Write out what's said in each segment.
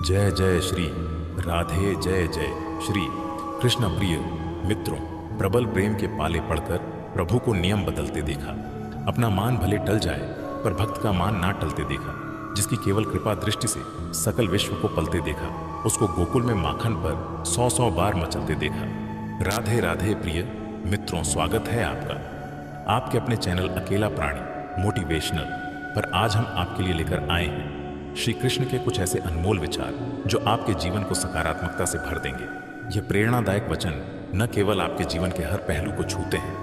जय जय श्री राधे जय जय श्री कृष्ण प्रिय मित्रों, प्रबल प्रेम के पाले पढ़कर प्रभु को नियम बदलते देखा। अपना मान भले टल जाए पर भक्त का मान ना टलते देखा। जिसकी केवल कृपा दृष्टि से सकल विश्व को पलते देखा, उसको गोकुल में माखन पर 100-100 बार मचलते देखा। राधे राधे प्रिय मित्रों, स्वागत है आपका आपके अपने चैनल अकेला प्राणी मोटिवेशनल पर। आज हम आपके लिए लेकर आए हैं श्री कृष्ण के कुछ ऐसे अनमोल विचार जो आपके जीवन को सकारात्मकता से भर देंगे। ये प्रेरणादायक वचन न केवल आपके जीवन के हर पहलू को छूते हैं,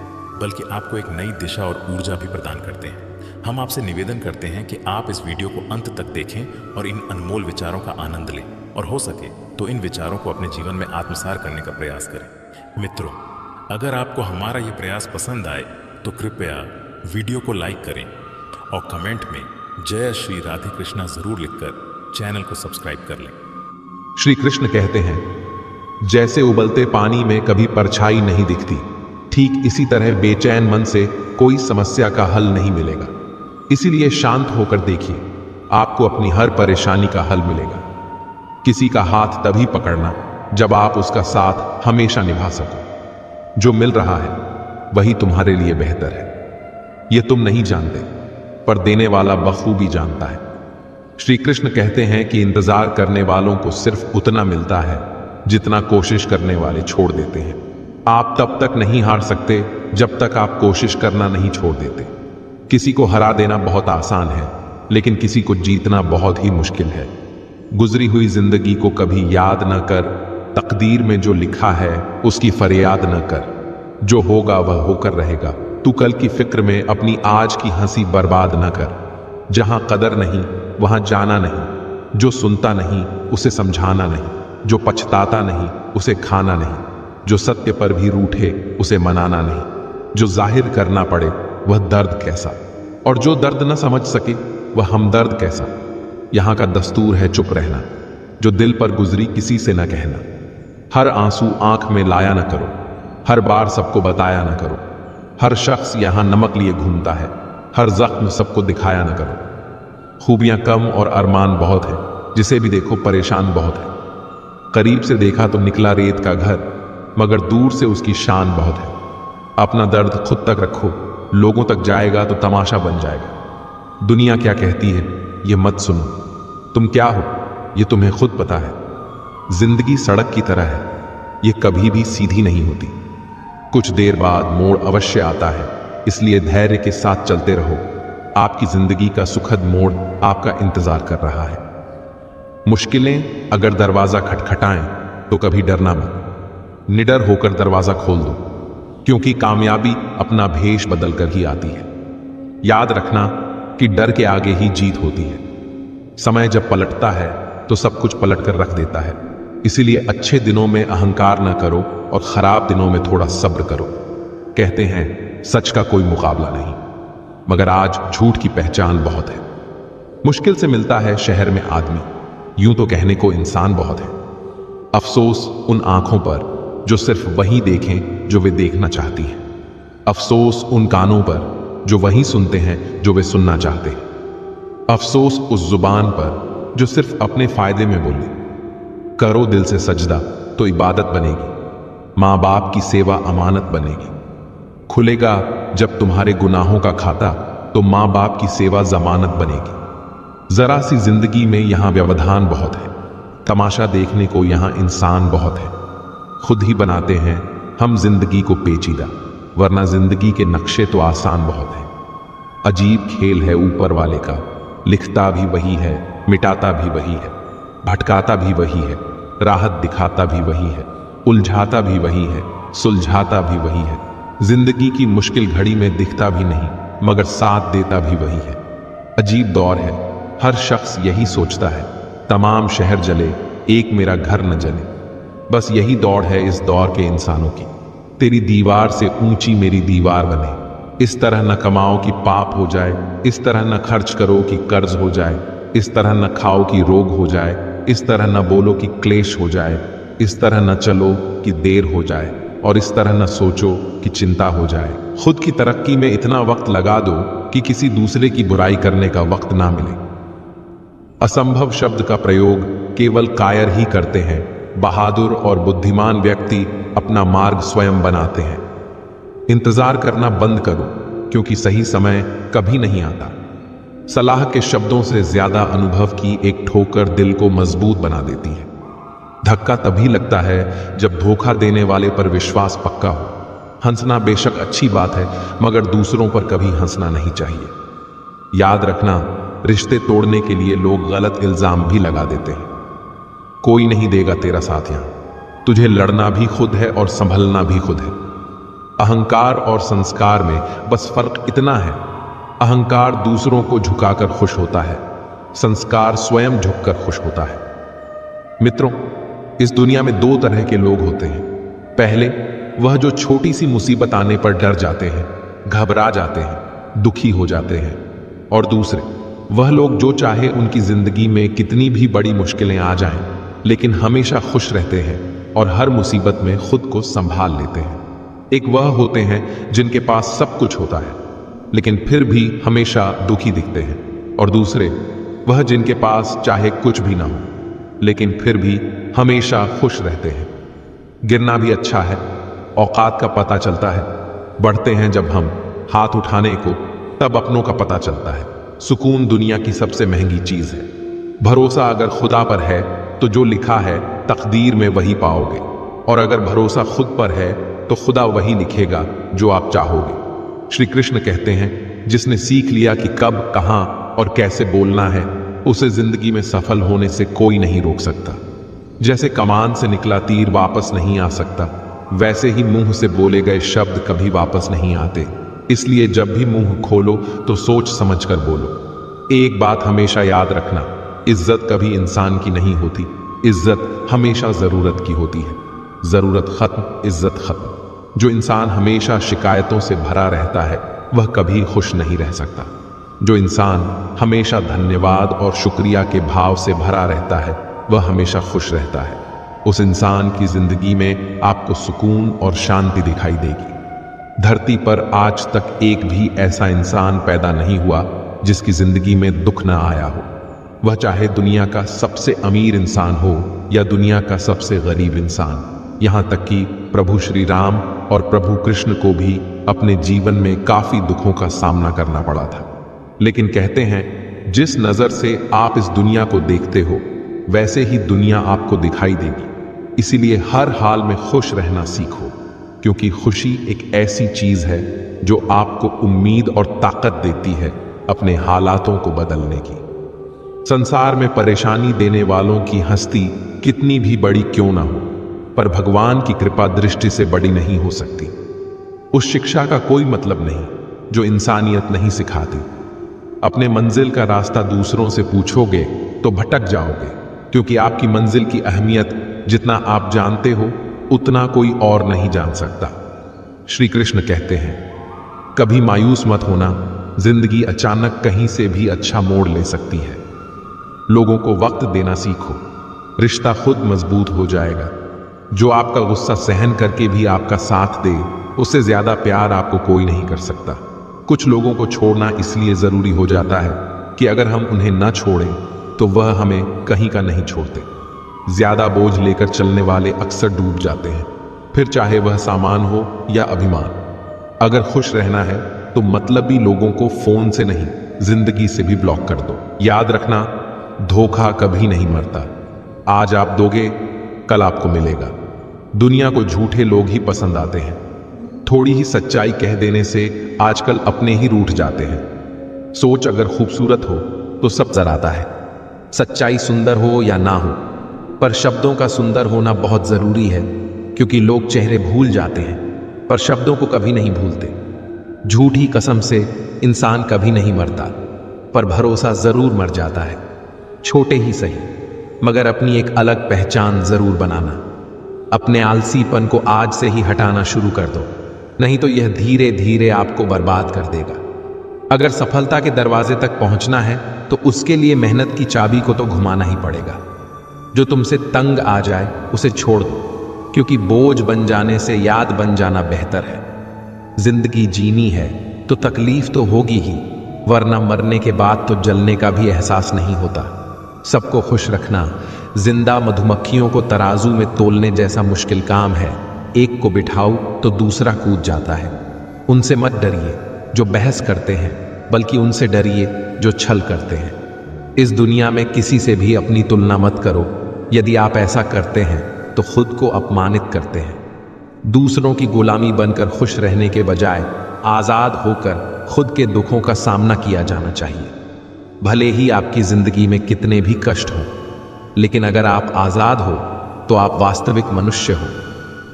बल्कि आपको एक नई दिशा और ऊर्जा भी प्रदान करते हैं। हम आपसे निवेदन करते हैं कि आप इस वीडियो को अंत तक देखें और इन अनमोल विचारों का आनंद लें, और हो सके तो इन विचारों को अपने जीवन में आत्मसात करने का प्रयास करें। मित्रों, अगर आपको हमारा ये प्रयास पसंद आए तो कृपया वीडियो को लाइक करें और कमेंट में जय श्री राधे कृष्णा जरूर लिखकर चैनल को सब्सक्राइब कर लें। श्री कृष्ण कहते हैं, जैसे उबलते पानी में कभी परछाई नहीं दिखती, ठीक इसी तरह बेचैन मन से कोई समस्या का हल नहीं मिलेगा। इसीलिए शांत होकर देखिए, आपको अपनी हर परेशानी का हल मिलेगा। किसी का हाथ तभी पकड़ना जब आप उसका साथ हमेशा निभा सको। जो मिल रहा है वही तुम्हारे लिए बेहतर है। यह तुम नहीं जानते, पर देने वाला बखूबी जानता है। श्री कृष्ण कहते हैं कि इंतजार करने वालों को सिर्फ उतना मिलता है जितना कोशिश करने वाले छोड़ देते हैं। आप तब तक नहीं हार सकते जब तक आप कोशिश करना नहीं छोड़ देते। किसी को हरा देना बहुत आसान है, लेकिन किसी को जीतना बहुत ही मुश्किल है। गुजरी हुई जिंदगी को कभी याद न कर, तकदीर में जो लिखा है उसकी फरियाद न कर। जो होगा वह होकर रहेगा, तू कल की फिक्र में अपनी आज की हंसी बर्बाद न कर। जहां कदर नहीं वहां जाना नहीं। जो सुनता नहीं उसे समझाना नहीं। जो पछताता नहीं उसे खाना नहीं। जो सत्य पर भी रूठे उसे मनाना नहीं। जो जाहिर करना पड़े वह दर्द कैसा, और जो दर्द न समझ सके वह हमदर्द कैसा। यहां का दस्तूर है चुप रहना। जो दिल पर गुजरी किसी से न कहना। हर आंसू आंख में लाया न करो। हर बार सबको बताया न करो। हर शख्स यहां नमक लिए घूमता है। हर जख्म सबको दिखाया न करो। खूबियां कम और अरमान बहुत है, जिसे भी देखो परेशान बहुत है। करीब से देखा तो निकला रेत का घर, मगर दूर से उसकी शान बहुत है। अपना दर्द खुद तक रखो, लोगों तक जाएगा तो तमाशा बन जाएगा। दुनिया क्या कहती है ये मत सुनो। तुम क्या हो ये तुम्हें खुद पता है। जिंदगी सड़क की तरह है, ये कभी भी सीधी नहीं होती। कुछ देर बाद मोड़ अवश्य आता है, इसलिए धैर्य के साथ चलते रहो। आपकी जिंदगी का सुखद मोड़ आपका इंतजार कर रहा है। मुश्किलें अगर दरवाजा खटखटाएं तो कभी डरना मत। निडर होकर दरवाजा खोल दो, क्योंकि कामयाबी अपना भेष बदलकर ही आती है। याद रखना कि डर के आगे ही जीत होती है। समय जब पलटता है तो सब कुछ पलट कर रख देता है। इसीलिए अच्छे दिनों में अहंकार न करो और खराब दिनों में थोड़ा सब्र करो। कहते हैं सच का कोई मुकाबला नहीं, मगर आज झूठ की पहचान बहुत है। मुश्किल से मिलता है शहर में आदमी, यूं तो कहने को इंसान बहुत है। अफसोस उन आंखों पर जो सिर्फ वही देखें जो वे देखना चाहती हैं। अफसोस उन कानों पर जो वही सुनते हैं जो वे सुनना चाहते हैं। अफसोस उस जुबान पर जो सिर्फ अपने फायदे में बोले। करो दिल से सजदा तो इबादत बनेगी। माँ बाप की सेवा अमानत बनेगी। खुलेगा जब तुम्हारे गुनाहों का खाता तो माँ बाप की सेवा जमानत बनेगी। जरा सी जिंदगी में यहाँ व्यवधान बहुत है। तमाशा देखने को यहाँ इंसान बहुत है। खुद ही बनाते हैं हम जिंदगी को पेचीदा, वरना जिंदगी के नक्शे तो आसान बहुत है। अजीब खेल है ऊपर वाले का, लिखता भी वही है, मिटाता भी वही है, भटकाता भी वही है, राहत दिखाता भी वही है, उलझाता भी वही है, सुलझाता भी वही है। जिंदगी की मुश्किल घड़ी में दिखता भी नहीं, मगर साथ देता भी वही है। अजीब दौर है, हर शख्स यही सोचता है, तमाम शहर जले एक मेरा घर न जले। बस यही दौड़ है इस दौर के इंसानों की। तेरी दीवार से ऊंची मेरी दीवार बने। इस तरह न कमाओ कि पाप हो जाए, इस तरह न खर्च करो कि कर्ज हो जाए, इस तरह न खाओ कि रोग हो जाए, इस तरह न बोलो कि क्लेश हो जाए, इस तरह न चलो कि देर हो जाए, और इस तरह न सोचो कि चिंता हो जाए। खुद की तरक्की में इतना वक्त लगा दो कि किसी दूसरे की बुराई करने का वक्त ना मिले। असंभव शब्द का प्रयोग केवल कायर ही करते हैं। बहादुर और बुद्धिमान व्यक्ति अपना मार्ग स्वयं बनाते हैं। इंतजार करना बंद करो, क्योंकि सही समय कभी नहीं आता। सलाह के शब्दों से ज्यादा अनुभव की एक ठोकर दिल को मजबूत बना देती है। धक्का तभी लगता है जब धोखा देने वाले पर विश्वास पक्का हो। हंसना बेशक अच्छी बात है, मगर दूसरों पर कभी हंसना नहीं चाहिए। याद रखना, रिश्ते तोड़ने के लिए लोग गलत इल्जाम भी लगा देते हैं। कोई नहीं देगा तेरा साथ यहां। तुझे लड़ना भी खुद है और संभलना भी खुद है। अहंकार और संस्कार में बस फर्क इतना है, अहंकार दूसरों को झुकाकर खुश होता है, संस्कार स्वयं झुककर खुश होता है। मित्रों, इस दुनिया में दो तरह के लोग होते हैं। पहले वह जो छोटी सी मुसीबत आने पर डर जाते हैं, घबरा जाते हैं, दुखी हो जाते हैं। और दूसरे वह लोग जो चाहे उनकी जिंदगी में कितनी भी बड़ी मुश्किलें आ जाएं, लेकिन हमेशा खुश रहते हैं और हर मुसीबत में खुद को संभाल लेते हैं। एक वह होते हैं जिनके पास सब कुछ होता है, लेकिन फिर भी हमेशा दुखी दिखते हैं। और दूसरे वह जिनके पास चाहे कुछ भी ना हो, लेकिन फिर भी हमेशा खुश रहते हैं। गिरना भी अच्छा है, औकात का पता चलता है। बढ़ते हैं जब हम हाथ उठाने को, तब अपनों का पता चलता है। सुकून दुनिया की सबसे महंगी चीज है। भरोसा अगर खुदा पर है तो जो लिखा है तकदीर में वही पाओगे, और अगर भरोसा खुद पर है तो खुदा वही लिखेगा जो आप चाहोगे। श्री कृष्ण कहते हैं, जिसने सीख लिया कि कब, कहां और कैसे बोलना है, उसे जिंदगी में सफल होने से कोई नहीं रोक सकता। जैसे कमान से निकला तीर वापस नहीं आ सकता, वैसे ही मुंह से बोले गए शब्द कभी वापस नहीं आते। इसलिए जब भी मुंह खोलो तो सोच समझकर बोलो। एक बात हमेशा याद रखना, इज्जत कभी इंसान की नहीं होती, इज्जत हमेशा जरूरत की होती है। जरूरत खत्म, इज्जत खत्म। जो इंसान हमेशा शिकायतों से भरा रहता है, वह कभी खुश नहीं रह सकता। जो इंसान हमेशा धन्यवाद और शुक्रिया के भाव से भरा रहता है, वह हमेशा खुश रहता है। उस इंसान की जिंदगी में आपको सुकून और शांति दिखाई देगी। धरती पर आज तक एक भी ऐसा इंसान पैदा नहीं हुआ जिसकी जिंदगी में दुख ना आया हो। वह चाहे दुनिया का सबसे अमीर इंसान हो या दुनिया का सबसे गरीब इंसान। यहां तक कि प्रभु श्री राम और प्रभु कृष्ण को भी अपने जीवन में काफी दुखों का सामना करना पड़ा था। लेकिन कहते हैं, जिस नजर से आप इस दुनिया को देखते हो, वैसे ही दुनिया आपको दिखाई देगी। इसीलिए हर हाल में खुश रहना सीखो, क्योंकि खुशी एक ऐसी चीज है जो आपको उम्मीद और ताकत देती है अपने हालातों को बदलने की। संसार में परेशानी देने वालों की हस्ती कितनी भी बड़ी क्यों ना हो, पर भगवान की कृपा दृष्टि से बड़ी नहीं हो सकती। उस शिक्षा का कोई मतलब नहीं जो इंसानियत नहीं सिखाती। अपने मंजिल का रास्ता दूसरों से पूछोगे तो भटक जाओगे, क्योंकि आपकी मंजिल की अहमियत जितना आप जानते हो उतना कोई और नहीं जान सकता। श्री कृष्ण कहते हैं, कभी मायूस मत होना, जिंदगी अचानक कहीं से भी अच्छा मोड़ ले सकती है। लोगों को वक्त देना सीखो, रिश्ता खुद मजबूत हो जाएगा। जो आपका गुस्सा सहन करके भी आपका साथ दे, उससे ज्यादा प्यार आपको कोई नहीं कर सकता। कुछ लोगों को छोड़ना इसलिए जरूरी हो जाता है कि अगर हम उन्हें न छोड़ें तो वह हमें कहीं का नहीं छोड़ते। ज्यादा बोझ लेकर चलने वाले अक्सर डूब जाते हैं, फिर चाहे वह सामान हो या अभिमान। अगर खुश रहना है तो मतलबी लोगों को फोन से नहीं, जिंदगी से भी ब्लॉक कर दो। याद रखना, धोखा कभी नहीं मरता। आज आप दोगे, कल आपको मिलेगा। दुनिया को झूठे लोग ही पसंद आते हैं। थोड़ी ही सच्चाई कह देने से आजकल अपने ही रूठ जाते हैं। सोच अगर खूबसूरत हो तो सब जराता है। सच्चाई सुंदर हो या ना हो, पर शब्दों का सुंदर होना बहुत जरूरी है, क्योंकि लोग चेहरे भूल जाते हैं पर शब्दों को कभी नहीं भूलते। झूठी कसम से इंसान कभी नहीं मरता, पर भरोसा जरूर मर जाता है। छोटे ही सही, मगर अपनी एक अलग पहचान जरूर बनाना। अपने आलसीपन को आज से ही हटाना शुरू कर दो, नहीं तो यह धीरे धीरे आपको बर्बाद कर देगा। अगर सफलता के दरवाजे तक पहुंचना है तो उसके लिए मेहनत की चाबी को तो घुमाना ही पड़ेगा। जो तुमसे तंग आ जाए उसे छोड़ दो, क्योंकि बोझ बन जाने से याद बन जाना बेहतर है। जिंदगी जीनी है तो तकलीफ तो होगी ही, वरना मरने के बाद तो जलने का भी एहसास नहीं होता। सबको खुश रखना जिंदा मधुमक्खियों को तराजू में तोलने जैसा मुश्किल काम है। एक को बिठाओ तो दूसरा कूद जाता है। उनसे मत डरिए जो बहस करते हैं, बल्कि उनसे डरिए जो छल करते हैं। इस दुनिया में किसी से भी अपनी तुलना मत करो। यदि आप ऐसा करते हैं तो खुद को अपमानित करते हैं। दूसरों की गुलामी बनकर खुश रहने के बजाय आजाद होकर खुद के दुखों का सामना किया जाना चाहिए। भले ही आपकी जिंदगी में कितने भी कष्ट हों, लेकिन अगर आप आजाद हो तो आप वास्तविक मनुष्य हो।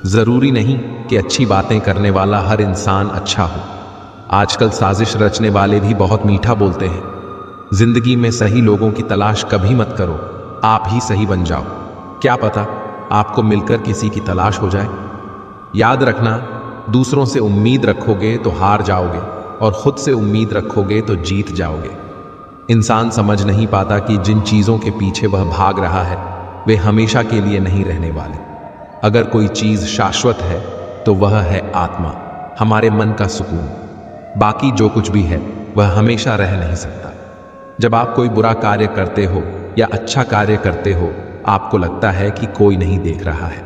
जरूरी नहीं कि अच्छी बातें करने वाला हर इंसान अच्छा हो। आजकल साजिश रचने वाले भी बहुत मीठा बोलते हैं। जिंदगी में सही लोगों की तलाश कभी मत करो, आप ही सही बन जाओ। क्या पता आपको मिलकर किसी की तलाश हो जाए। याद रखना, दूसरों से उम्मीद रखोगे तो हार जाओगे और खुद से उम्मीद रखोगे तो जीत जाओगे। इंसान समझ नहीं पाता कि जिन चीज़ों के पीछे वह भाग रहा है वे हमेशा के लिए नहीं रहने वाले। अगर कोई चीज़ शाश्वत है तो वह है आत्मा, हमारे मन का सुकून। बाकी जो कुछ भी है वह हमेशा रह नहीं सकता। जब आप कोई बुरा कार्य करते हो या अच्छा कार्य करते हो, आपको लगता है कि कोई नहीं देख रहा है।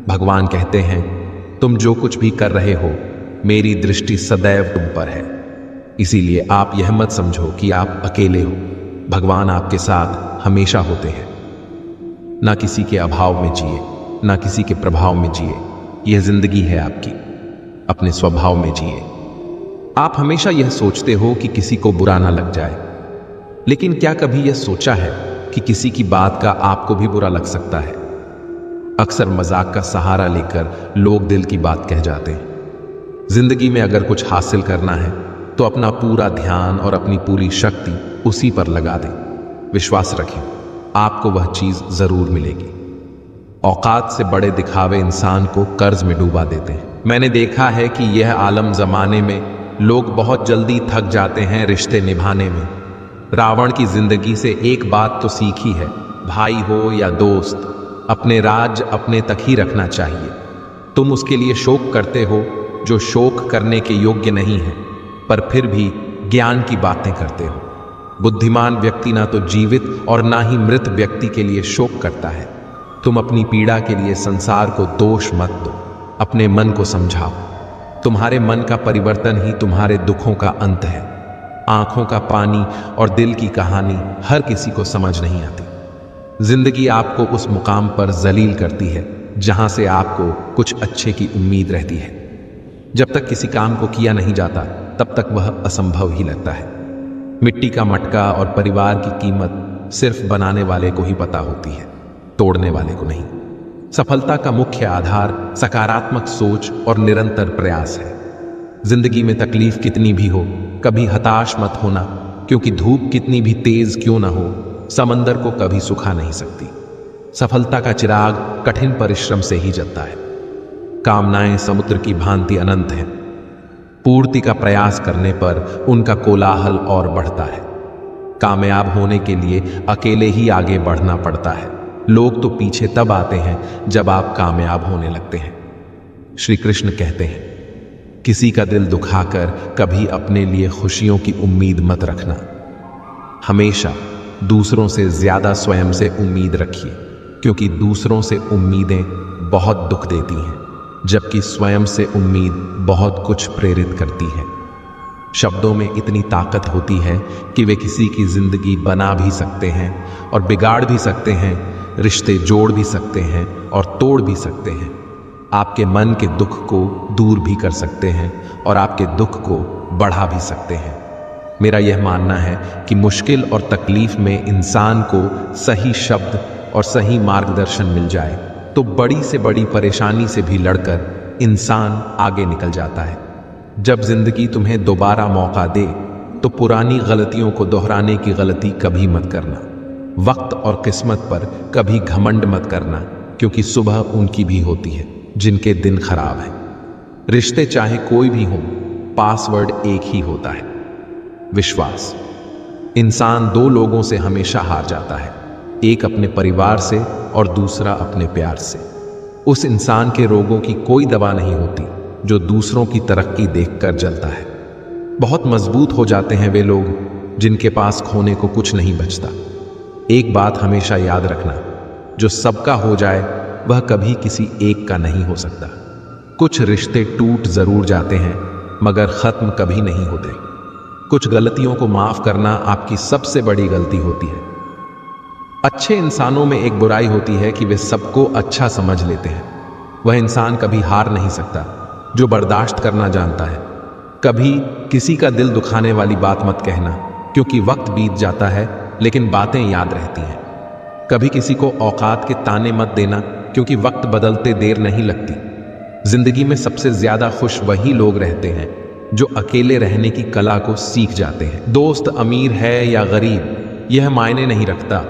भगवान कहते हैं, तुम जो कुछ भी कर रहे हो मेरी दृष्टि सदैव तुम पर है। इसीलिए आप यह मत समझो कि आप अकेले हो। भगवान आपके साथ हमेशा होते हैं। ना किसी के अभाव में जिए, ना किसी के प्रभाव में जिए। यह जिंदगी है आपकी, अपने स्वभाव में जिए। आप हमेशा यह सोचते हो कि किसी को बुरा ना लग जाए, लेकिन क्या कभी यह सोचा है कि किसी की बात का आपको भी बुरा लग सकता है? अक्सर मजाक का सहारा लेकर लोग दिल की बात कह जाते हैं। जिंदगी में अगर कुछ हासिल करना है तो अपना पूरा ध्यान और अपनी पूरी शक्ति उसी पर लगा दें। विश्वास रखें, आपको वह चीज जरूर मिलेगी। औकात से बड़े दिखावे इंसान को कर्ज में डूबा देते हैं। मैंने देखा है कि यह आलम जमाने में लोग बहुत जल्दी थक जाते हैं रिश्ते निभाने में। रावण की जिंदगी से एक बात तो सीखी है, भाई हो या दोस्त, अपने राज अपने तक ही रखना चाहिए। तुम उसके लिए शोक करते हो जो शोक करने के योग्य नहीं है, पर फिर भी ज्ञान की बातें करते हो। बुद्धिमान व्यक्ति ना तो जीवित और ना ही मृत व्यक्ति के लिए शोक करता है। तुम अपनी पीड़ा के लिए संसार को दोष मत दो, अपने मन को समझाओ। तुम्हारे मन का परिवर्तन ही तुम्हारे दुखों का अंत है। आंखों का पानी और दिल की कहानी हर किसी को समझ नहीं आती। जिंदगी आपको उस मुकाम पर जलील करती है जहां से आपको कुछ अच्छे की उम्मीद रहती है। जब तक किसी काम को किया नहीं जाता तब तक वह असंभव ही लगता है। मिट्टी का मटका और परिवार की कीमत सिर्फ बनाने वाले को ही पता होती है, तोड़ने वाले को नहीं। सफलता का मुख्य आधार सकारात्मक सोच और निरंतर प्रयास है। जिंदगी में तकलीफ कितनी भी हो, कभी हताश मत होना, क्योंकि धूप कितनी भी तेज क्यों ना हो, समंदर को कभी सुखा नहीं सकती। सफलता का चिराग कठिन परिश्रम से ही जलता है। कामनाएं समुद्र की भांति अनंत हैं। पूर्ति का प्रयास करने पर उनका कोलाहल और बढ़ता है। कामयाब होने के लिए अकेले ही आगे बढ़ना पड़ता है। लोग तो पीछे तब आते हैं जब आप कामयाब होने लगते हैं। श्री कृष्ण कहते हैं, किसी का दिल दुखाकर कभी अपने लिए खुशियों की उम्मीद मत रखना। हमेशा दूसरों से ज्यादा स्वयं से उम्मीद रखिए, क्योंकि दूसरों से उम्मीदें बहुत दुख देती हैं, जबकि स्वयं से उम्मीद बहुत कुछ प्रेरित करती है। शब्दों में इतनी ताकत होती है कि वे किसी की जिंदगी बना भी सकते हैं और बिगाड़ भी सकते हैं, रिश्ते जोड़ भी सकते हैं और तोड़ भी सकते हैं। आपके मन के दुख को दूर भी कर सकते हैं और आपके दुख को बढ़ा भी सकते हैं। मेरा यह मानना है कि मुश्किल और तकलीफ में इंसान को सही शब्द और सही मार्गदर्शन मिल जाए तो बड़ी से बड़ी परेशानी से भी लड़कर इंसान आगे निकल जाता है। जब जिंदगी तुम्हें दोबारा मौका दे तो पुरानी गलतियों को दोहराने की गलती कभी मत करना। वक्त और किस्मत पर कभी घमंड मत करना, क्योंकि सुबह उनकी भी होती है जिनके दिन खराब है। रिश्ते चाहे कोई भी हो, पासवर्ड एक ही होता है, विश्वास। इंसान दो लोगों से हमेशा हार जाता है, एक अपने परिवार से और दूसरा अपने प्यार से। उस इंसान के रोगों की कोई दवा नहीं होती जो दूसरों की तरक्की देखकर जलता है। बहुत मजबूत हो जाते हैं वे लोग जिनके पास खोने को कुछ नहीं बचता। एक बात हमेशा याद रखना, जो सबका हो जाए वह कभी किसी एक का नहीं हो सकता। कुछ रिश्ते टूट जरूर जाते हैं मगर खत्म कभी नहीं होते। कुछ गलतियों को माफ करना आपकी सबसे बड़ी गलती होती है। अच्छे इंसानों में एक बुराई होती है कि वे सबको अच्छा समझ लेते हैं। वह इंसान कभी हार नहीं सकता जो बर्दाश्त करना जानता है। कभी किसी का दिल दुखाने वाली बात मत कहना, क्योंकि वक्त बीत जाता है लेकिन बातें याद रहती हैं। कभी किसी को औकात के ताने मत देना, क्योंकि वक्त बदलते देर नहीं लगती। जिंदगी में सबसे ज्यादा खुश वही लोग रहते हैं जो अकेले रहने की कला को सीख जाते हैं। दोस्त अमीर है या गरीब यह मायने नहीं रखता,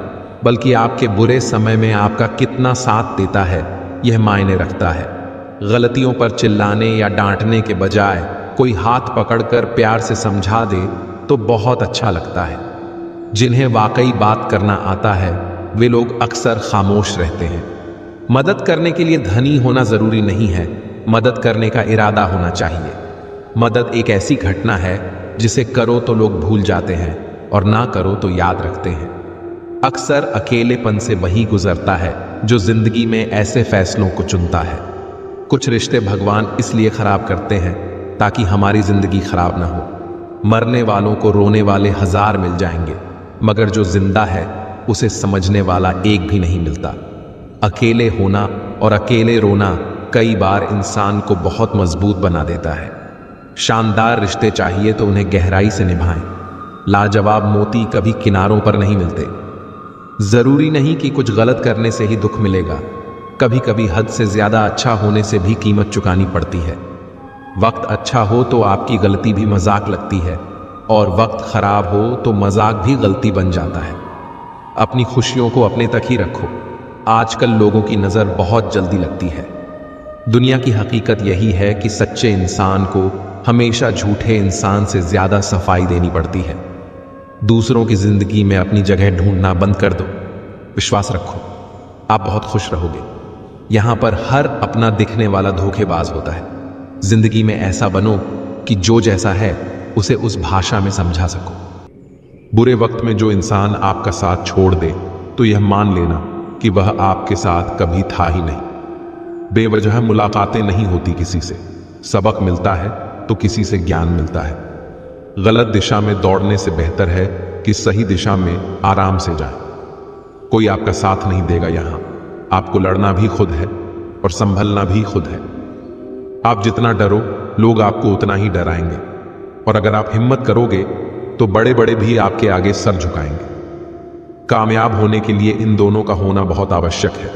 बल्कि आपके बुरे समय में आपका कितना साथ देता है यह मायने रखता है। गलतियों पर चिल्लाने या डांटने के बजाय कोई हाथ पकड़कर प्यार से समझा दे तो बहुत अच्छा लगता है। जिन्हें वाकई बात करना आता है वे लोग अक्सर खामोश रहते हैं। मदद करने के लिए धनी होना जरूरी नहीं है, मदद करने का इरादा होना चाहिए। मदद एक ऐसी घटना है जिसे करो तो लोग भूल जाते हैं और ना करो तो याद रखते हैं। अक्सर अकेलेपन से वही गुजरता है जो जिंदगी में ऐसे फैसलों को चुनता है। कुछ रिश्ते भगवान इसलिए खराब करते हैं ताकि हमारी जिंदगी खराब ना हो। मरने वालों को रोने वाले 1000 मिल जाएंगे, मगर जो जिंदा है उसे समझने वाला एक भी नहीं मिलता। अकेले होना और अकेले रोना कई बार इंसान को बहुत मजबूत बना देता है। शानदार रिश्ते चाहिए तो उन्हें गहराई से निभाएं। लाजवाब मोती कभी किनारों पर नहीं मिलते। जरूरी नहीं कि कुछ गलत करने से ही दुख मिलेगा, कभी कभी हद से ज्यादा अच्छा होने से भी कीमत चुकानी पड़ती है। वक्त अच्छा हो तो आपकी गलती भी मजाक लगती है, और वक्त खराब हो तो मजाक भी गलती बन जाता है। अपनी खुशियों को अपने तक ही रखो। आजकल लोगों की नजर बहुत जल्दी लगती है। दुनिया की हकीकत यही है कि सच्चे इंसान को हमेशा झूठे इंसान से ज्यादा सफाई देनी पड़ती है। दूसरों की जिंदगी में अपनी जगह ढूंढना बंद कर दो। विश्वास रखो, आप बहुत खुश रहोगे। यहां पर हर अपना दिखने वाला धोखेबाज होता है। जिंदगी में ऐसा बनो कि जो जैसा है उसे उस भाषा में समझा सको। बुरे वक्त में जो इंसान आपका साथ छोड़ दे तो यह मान लेना कि वह आपके साथ कभी था ही नहीं। बेवजह मुलाकातें नहीं होती किसी से। सबक मिलता है तो किसी से ज्ञान मिलता है। गलत दिशा में दौड़ने से बेहतर है कि सही दिशा में आराम से जाएं। कोई आपका साथ नहीं देगा यहां। आपको लड़ना भी खुद है और संभलना भी खुद है। आप जितना डरो लोग आपको उतना ही डराएंगे, और अगर आप हिम्मत करोगे तो बड़े बड़े भी आपके आगे सर झुकाएंगे। कामयाब होने के लिए इन दोनों का होना बहुत आवश्यक है।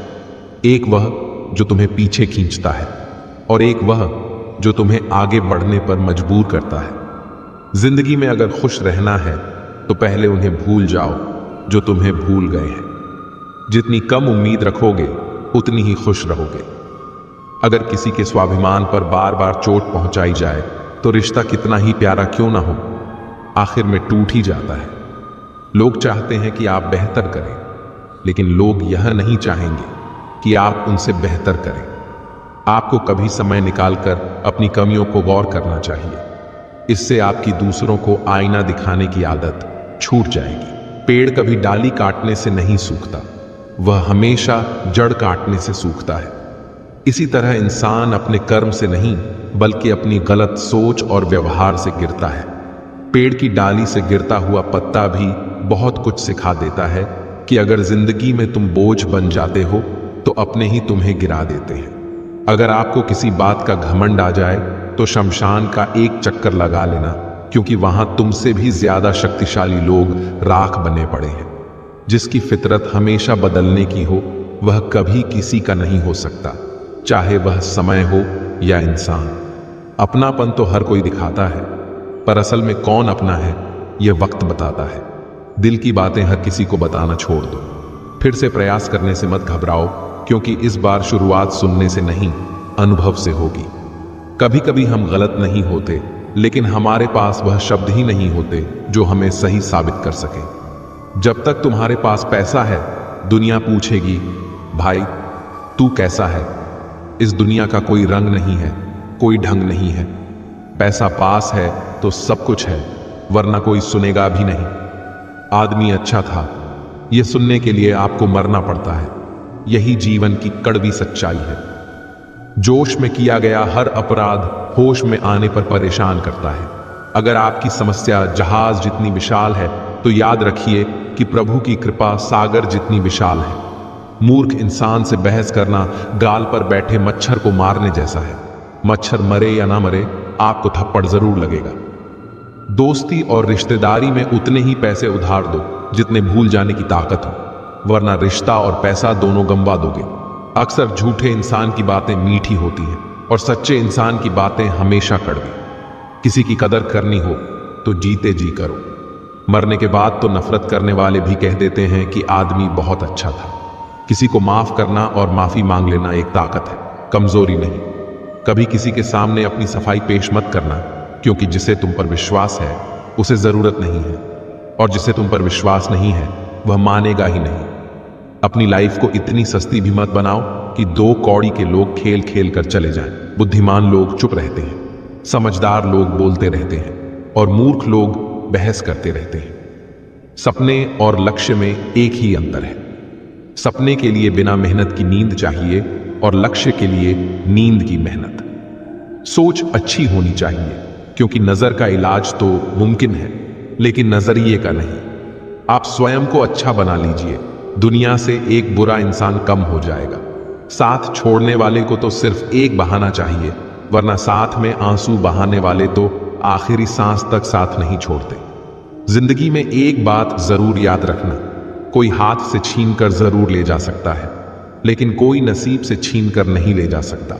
एक वह जो तुम्हें पीछे खींचता है, और एक वह जो तुम्हें आगे बढ़ने पर मजबूर करता है। जिंदगी में अगर खुश रहना है तो पहले उन्हें भूल जाओ जो तुम्हें भूल गए हैं। जितनी कम उम्मीद रखोगे उतनी ही खुश रहोगे। अगर किसी के स्वाभिमान पर बार बार चोट पहुंचाई जाए तो रिश्ता कितना ही प्यारा क्यों ना हो, आखिर में टूट ही जाता है। लोग चाहते हैं कि आप बेहतर करें, लेकिन लोग यह नहीं चाहेंगे कि आप उनसे बेहतर करें। आपको कभी समय निकालकर अपनी कमियों को गौर करना चाहिए। इससे आपकी दूसरों को आईना दिखाने की आदत छूट जाएगी। पेड़ कभी डाली काटने से नहीं सूखता, वह हमेशा जड़ काटने से सूखता है। इसी तरह इंसान अपने कर्म से नहीं बल्कि अपनी गलत सोच और व्यवहार से गिरता है। पेड़ की डाली से गिरता हुआ पत्ता भी बहुत कुछ सिखा देता है कि अगर जिंदगी में तुम बोझ बन जाते हो तो अपने ही तुम्हें गिरा देते हैं। अगर आपको किसी बात का घमंड आ जाए तो शमशान का एक चक्कर लगा लेना, क्योंकि वहां तुमसे भी ज्यादा शक्तिशाली लोग राख बने पड़े हैं। जिसकी फितरत हमेशा बदलने की हो वह कभी किसी का नहीं हो सकता, चाहे वह समय हो या इंसान। अपनापन तो हर कोई दिखाता है, पर असल में कौन अपना है यह वक्त बताता है। दिल की बातें हर किसी को बताना छोड़ दो। फिर से प्रयास करने से मत घबराओ, क्योंकि इस बार शुरुआत सुनने से नहीं अनुभव से होगी। कभी कभी हम गलत नहीं होते, लेकिन हमारे पास वह शब्द ही नहीं होते जो हमें सही साबित कर सके। जब तक तुम्हारे पास पैसा है दुनिया पूछेगी, भाई तू कैसा है। इस दुनिया का कोई रंग नहीं है, कोई ढंग नहीं है। पैसा पास है तो सब कुछ है, वरना कोई सुनेगा भी नहीं। आदमी अच्छा था यह सुनने के लिए आपको मरना पड़ता है। यही जीवन की कड़वी सच्चाई है। जोश में किया गया हर अपराध होश में आने पर परेशान करता है। अगर आपकी समस्या जहाज जितनी विशाल है तो याद रखिए कि प्रभु की कृपा सागर जितनी विशाल है। मूर्ख इंसान से बहस करना गाल पर बैठे मच्छर को मारने जैसा है। मच्छर मरे या ना मरे, आपको थप्पड़ जरूर लगेगा। दोस्ती और रिश्तेदारी में उतने ही पैसे उधार दो जितने भूल जाने की ताकत हो, वरना रिश्ता और पैसा दोनों गंवा दोगे। अक्सर झूठे इंसान की बातें मीठी होती हैं और सच्चे इंसान की बातें हमेशा कड़वी। किसी की कदर करनी हो तो जीते जी करो। मरने के बाद तो नफरत करने वाले भी कह देते हैं कि आदमी बहुत अच्छा था। किसी को माफ करना और माफी मांग लेना एक ताकत है, कमजोरी नहीं। कभी किसी के सामने अपनी सफाई पेश मत करना, क्योंकि जिसे तुम पर विश्वास है उसे जरूरत नहीं है, और जिसे तुम पर विश्वास नहीं है वह मानेगा ही नहीं। अपनी लाइफ को इतनी सस्ती भी मत बनाओ कि 2 कौड़ी के लोग खेल खेल कर चले जाएं। बुद्धिमान लोग चुप रहते हैं, समझदार लोग बोलते रहते हैं और मूर्ख लोग बहस करते रहते हैं। सपने और लक्ष्य में एक ही अंतर है। सपने के लिए बिना मेहनत की नींद चाहिए और लक्ष्य के लिए नींद की मेहनत। सोच अच्छी होनी चाहिए, क्योंकि नजर का इलाज तो मुमकिन है लेकिन नजरिए का नहीं। आप स्वयं को अच्छा बना लीजिए, दुनिया से एक बुरा इंसान कम हो जाएगा। साथ छोड़ने वाले को तो सिर्फ एक बहाना चाहिए, वरना साथ में आंसू बहाने वाले तो आखिरी सांस तक साथ नहीं छोड़ते। जिंदगी में एक बात जरूर याद रखना, कोई हाथ से छीन कर जरूर ले जा सकता है, लेकिन कोई नसीब से छीन कर नहीं ले जा सकता।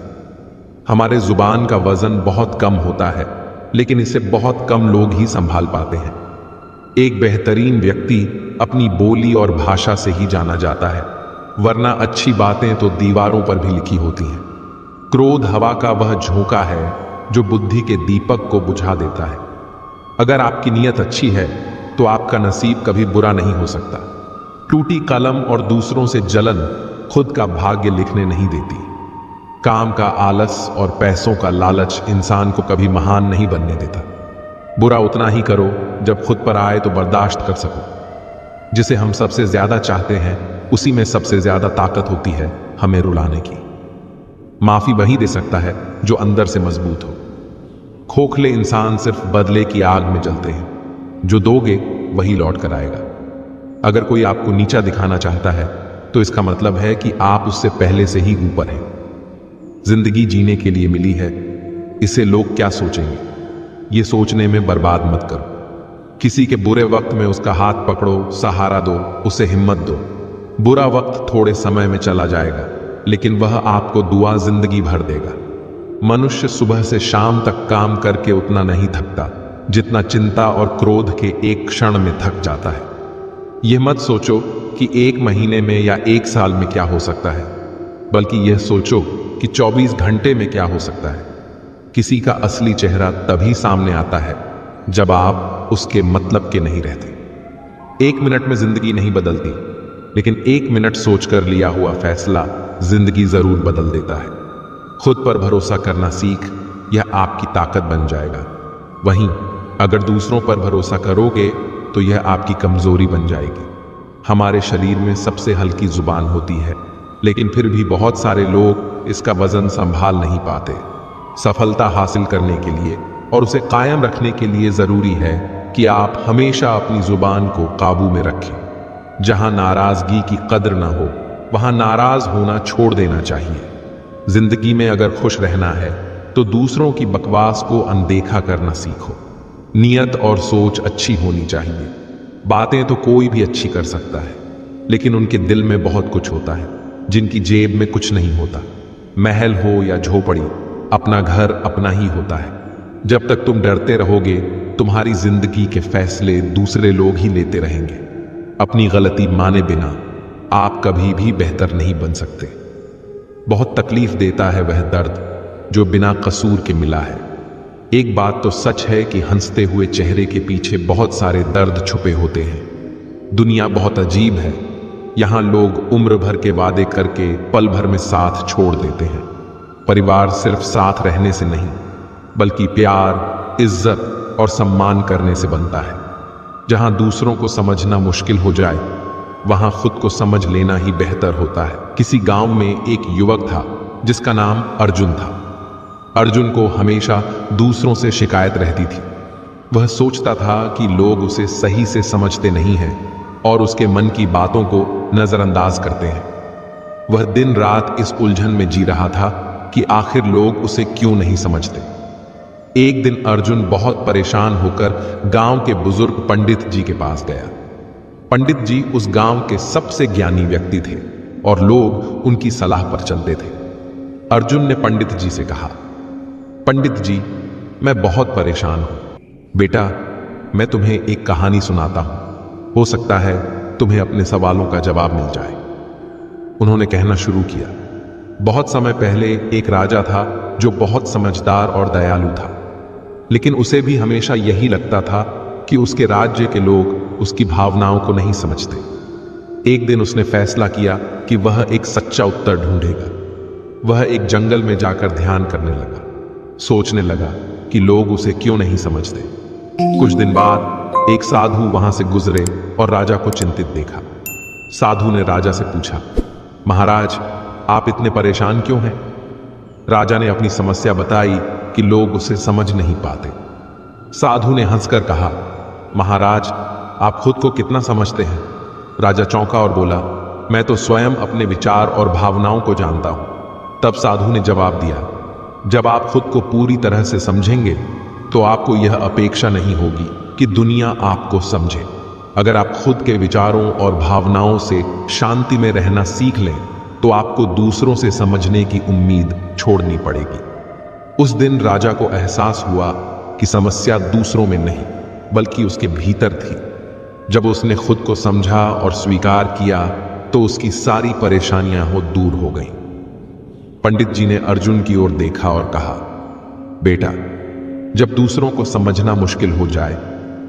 हमारे जुबान का वजन बहुत कम होता है, लेकिन इसे बहुत कम लोग ही संभाल पाते हैं। एक बेहतरीन व्यक्ति अपनी बोली और भाषा से ही जाना जाता है, वरना अच्छी बातें तो दीवारों पर भी लिखी होती हैं। क्रोध हवा का वह झोंका है जो बुद्धि के दीपक को बुझा देता है। अगर आपकी नीयत अच्छी है तो आपका नसीब कभी बुरा नहीं हो सकता। टूटी कलम और दूसरों से जलन खुद का भाग्य लिखने नहीं देती। काम का आलस और पैसों का लालच इंसान को कभी महान नहीं बनने देता। बुरा उतना ही करो जब खुद पर आए तो बर्दाश्त कर सको। जिसे हम सबसे ज्यादा चाहते हैं उसी में सबसे ज्यादा ताकत होती है हमें रुलाने की। माफी वही दे सकता है जो अंदर से मजबूत हो। खोखले इंसान सिर्फ बदले की आग में जलते हैं, जो दोगे वही लौट कर आएगा। अगर कोई आपको नीचा दिखाना चाहता है तो इसका मतलब है कि आप उससे पहले से ही ऊपर हैं। जिंदगी जीने के लिए मिली है, इसे लोग क्या सोचेंगे, ये सोचने में बर्बाद मत करो। किसी के बुरे वक्त में उसका हाथ पकड़ो, सहारा दो, उसे हिम्मत दो। बुरा वक्त थोड़े समय में चला जाएगा, लेकिन वह आपको दुआ जिंदगी भर देगा। मनुष्य सुबह से शाम तक काम करके उतना नहीं थकता जितना चिंता और क्रोध के एक क्षण में थक जाता है। यह मत सोचो कि 1 महीने में या 1 साल में क्या हो सकता है, बल्कि यह सोचो कि 24 घंटे में क्या हो सकता है। किसी का असली चेहरा तभी सामने आता है जब आप उसके मतलब के नहीं रहते। 1 मिनट में जिंदगी नहीं बदलती, लेकिन 1 मिनट सोचकर लिया हुआ फैसला जिंदगी जरूर बदल देता है। खुद पर भरोसा करना सीख, यह आपकी ताकत बन जाएगा। वहीं अगर दूसरों पर भरोसा करोगे तो यह आपकी कमजोरी बन जाएगी। हमारे शरीर में सबसे हल्की जुबान होती है, लेकिन फिर भी बहुत सारे लोग इसका वजन संभाल नहीं पाते। सफलता हासिल करने के लिए और उसे कायम रखने के लिए जरूरी है कि आप हमेशा अपनी जुबान को काबू में रखें। जहां नाराजगी की कद्र ना हो वहां नाराज होना छोड़ देना चाहिए। जिंदगी में अगर खुश रहना है तो दूसरों की बकवास को अनदेखा करना सीखो। नियत और सोच अच्छी होनी चाहिए। बातें तो कोई भी अच्छी कर सकता है, लेकिन उनके दिल में बहुत कुछ होता है जिनकी जेब में कुछ नहीं होता। महल हो या झोपड़ी, अपना घर अपना ही होता है। जब तक तुम डरते रहोगे तुम्हारी जिंदगी के फैसले दूसरे लोग ही लेते रहेंगे। अपनी गलती माने बिना आप कभी भी बेहतर नहीं बन सकते। बहुत तकलीफ देता है वह दर्द जो बिना कसूर के मिला है। एक बात तो सच है कि हंसते हुए चेहरे के पीछे बहुत सारे दर्द छुपे होते हैं। दुनिया बहुत अजीब है। यहां लोग उम्र भर के वादे करके पल भर में साथ छोड़ देते हैं। परिवार सिर्फ साथ रहने से नहीं, बल्कि प्यार, इज्जत और सम्मान करने से बनता है। जहां दूसरों को समझना मुश्किल हो जाए, वहां खुद को समझ लेना ही बेहतर होता है। किसी गांव में एक युवक था जिसका नाम अर्जुन था। अर्जुन को हमेशा दूसरों से शिकायत रहती थी। वह सोचता था कि लोग उसे सही से समझते नहीं हैं और उसके मन की बातों को नजरअंदाज करते हैं। वह दिन रात इस उलझन में जी रहा था कि आखिर लोग उसे क्यों नहीं समझते। एक दिन अर्जुन बहुत परेशान होकर गांव के बुजुर्ग पंडित जी के पास गया। पंडित जी उस गांव के सबसे ज्ञानी व्यक्ति थे और लोग उनकी सलाह पर चलते थे। अर्जुन ने पंडित जी से कहा, पंडित जी, मैं बहुत परेशान हूं। बेटा, मैं तुम्हें एक कहानी सुनाता हूं, हो सकता है तुम्हें अपने सवालों का जवाब मिल जाए। उन्होंने कहना शुरू किया, बहुत समय पहले एक राजा था जो बहुत समझदार और दयालु था, लेकिन उसे भी हमेशा यही लगता था कि उसके राज्य के लोग उसकी भावनाओं को नहीं समझते। एक दिन उसने फैसला किया कि वह एक सच्चा उत्तर ढूंढेगा। वह एक जंगल में जाकर ध्यान करने लगा, सोचने लगा कि लोग उसे क्यों नहीं समझते। कुछ दिन बाद एक साधु वहां से गुजरे और राजा को चिंतित देखा। साधु ने राजा से पूछा, महाराज, आप इतने परेशान क्यों हैं? राजा ने अपनी समस्या बताई कि लोग उसे समझ नहीं पाते। साधु ने हंसकर कहा, महाराज, आप खुद को कितना समझते हैं? राजा चौंका और बोला, मैं तो स्वयं अपने विचार और भावनाओं को जानता हूं। तब साधु ने जवाब दिया, जब आप खुद को पूरी तरह से समझेंगे तो आपको यह अपेक्षा नहीं होगी कि दुनिया आपको समझे। अगर आप खुद के विचारों और भावनाओं से शांति में रहना सीख लें तो आपको दूसरों से समझने की उम्मीद छोड़नी पड़ेगी। उस दिन राजा को एहसास हुआ कि समस्या दूसरों में नहीं बल्कि उसके भीतर थी। जब उसने खुद को समझा और स्वीकार किया तो उसकी सारी परेशानियां दूर हो गईं। पंडित जी ने अर्जुन की ओर देखा और कहा, बेटा, जब दूसरों को समझना मुश्किल हो जाए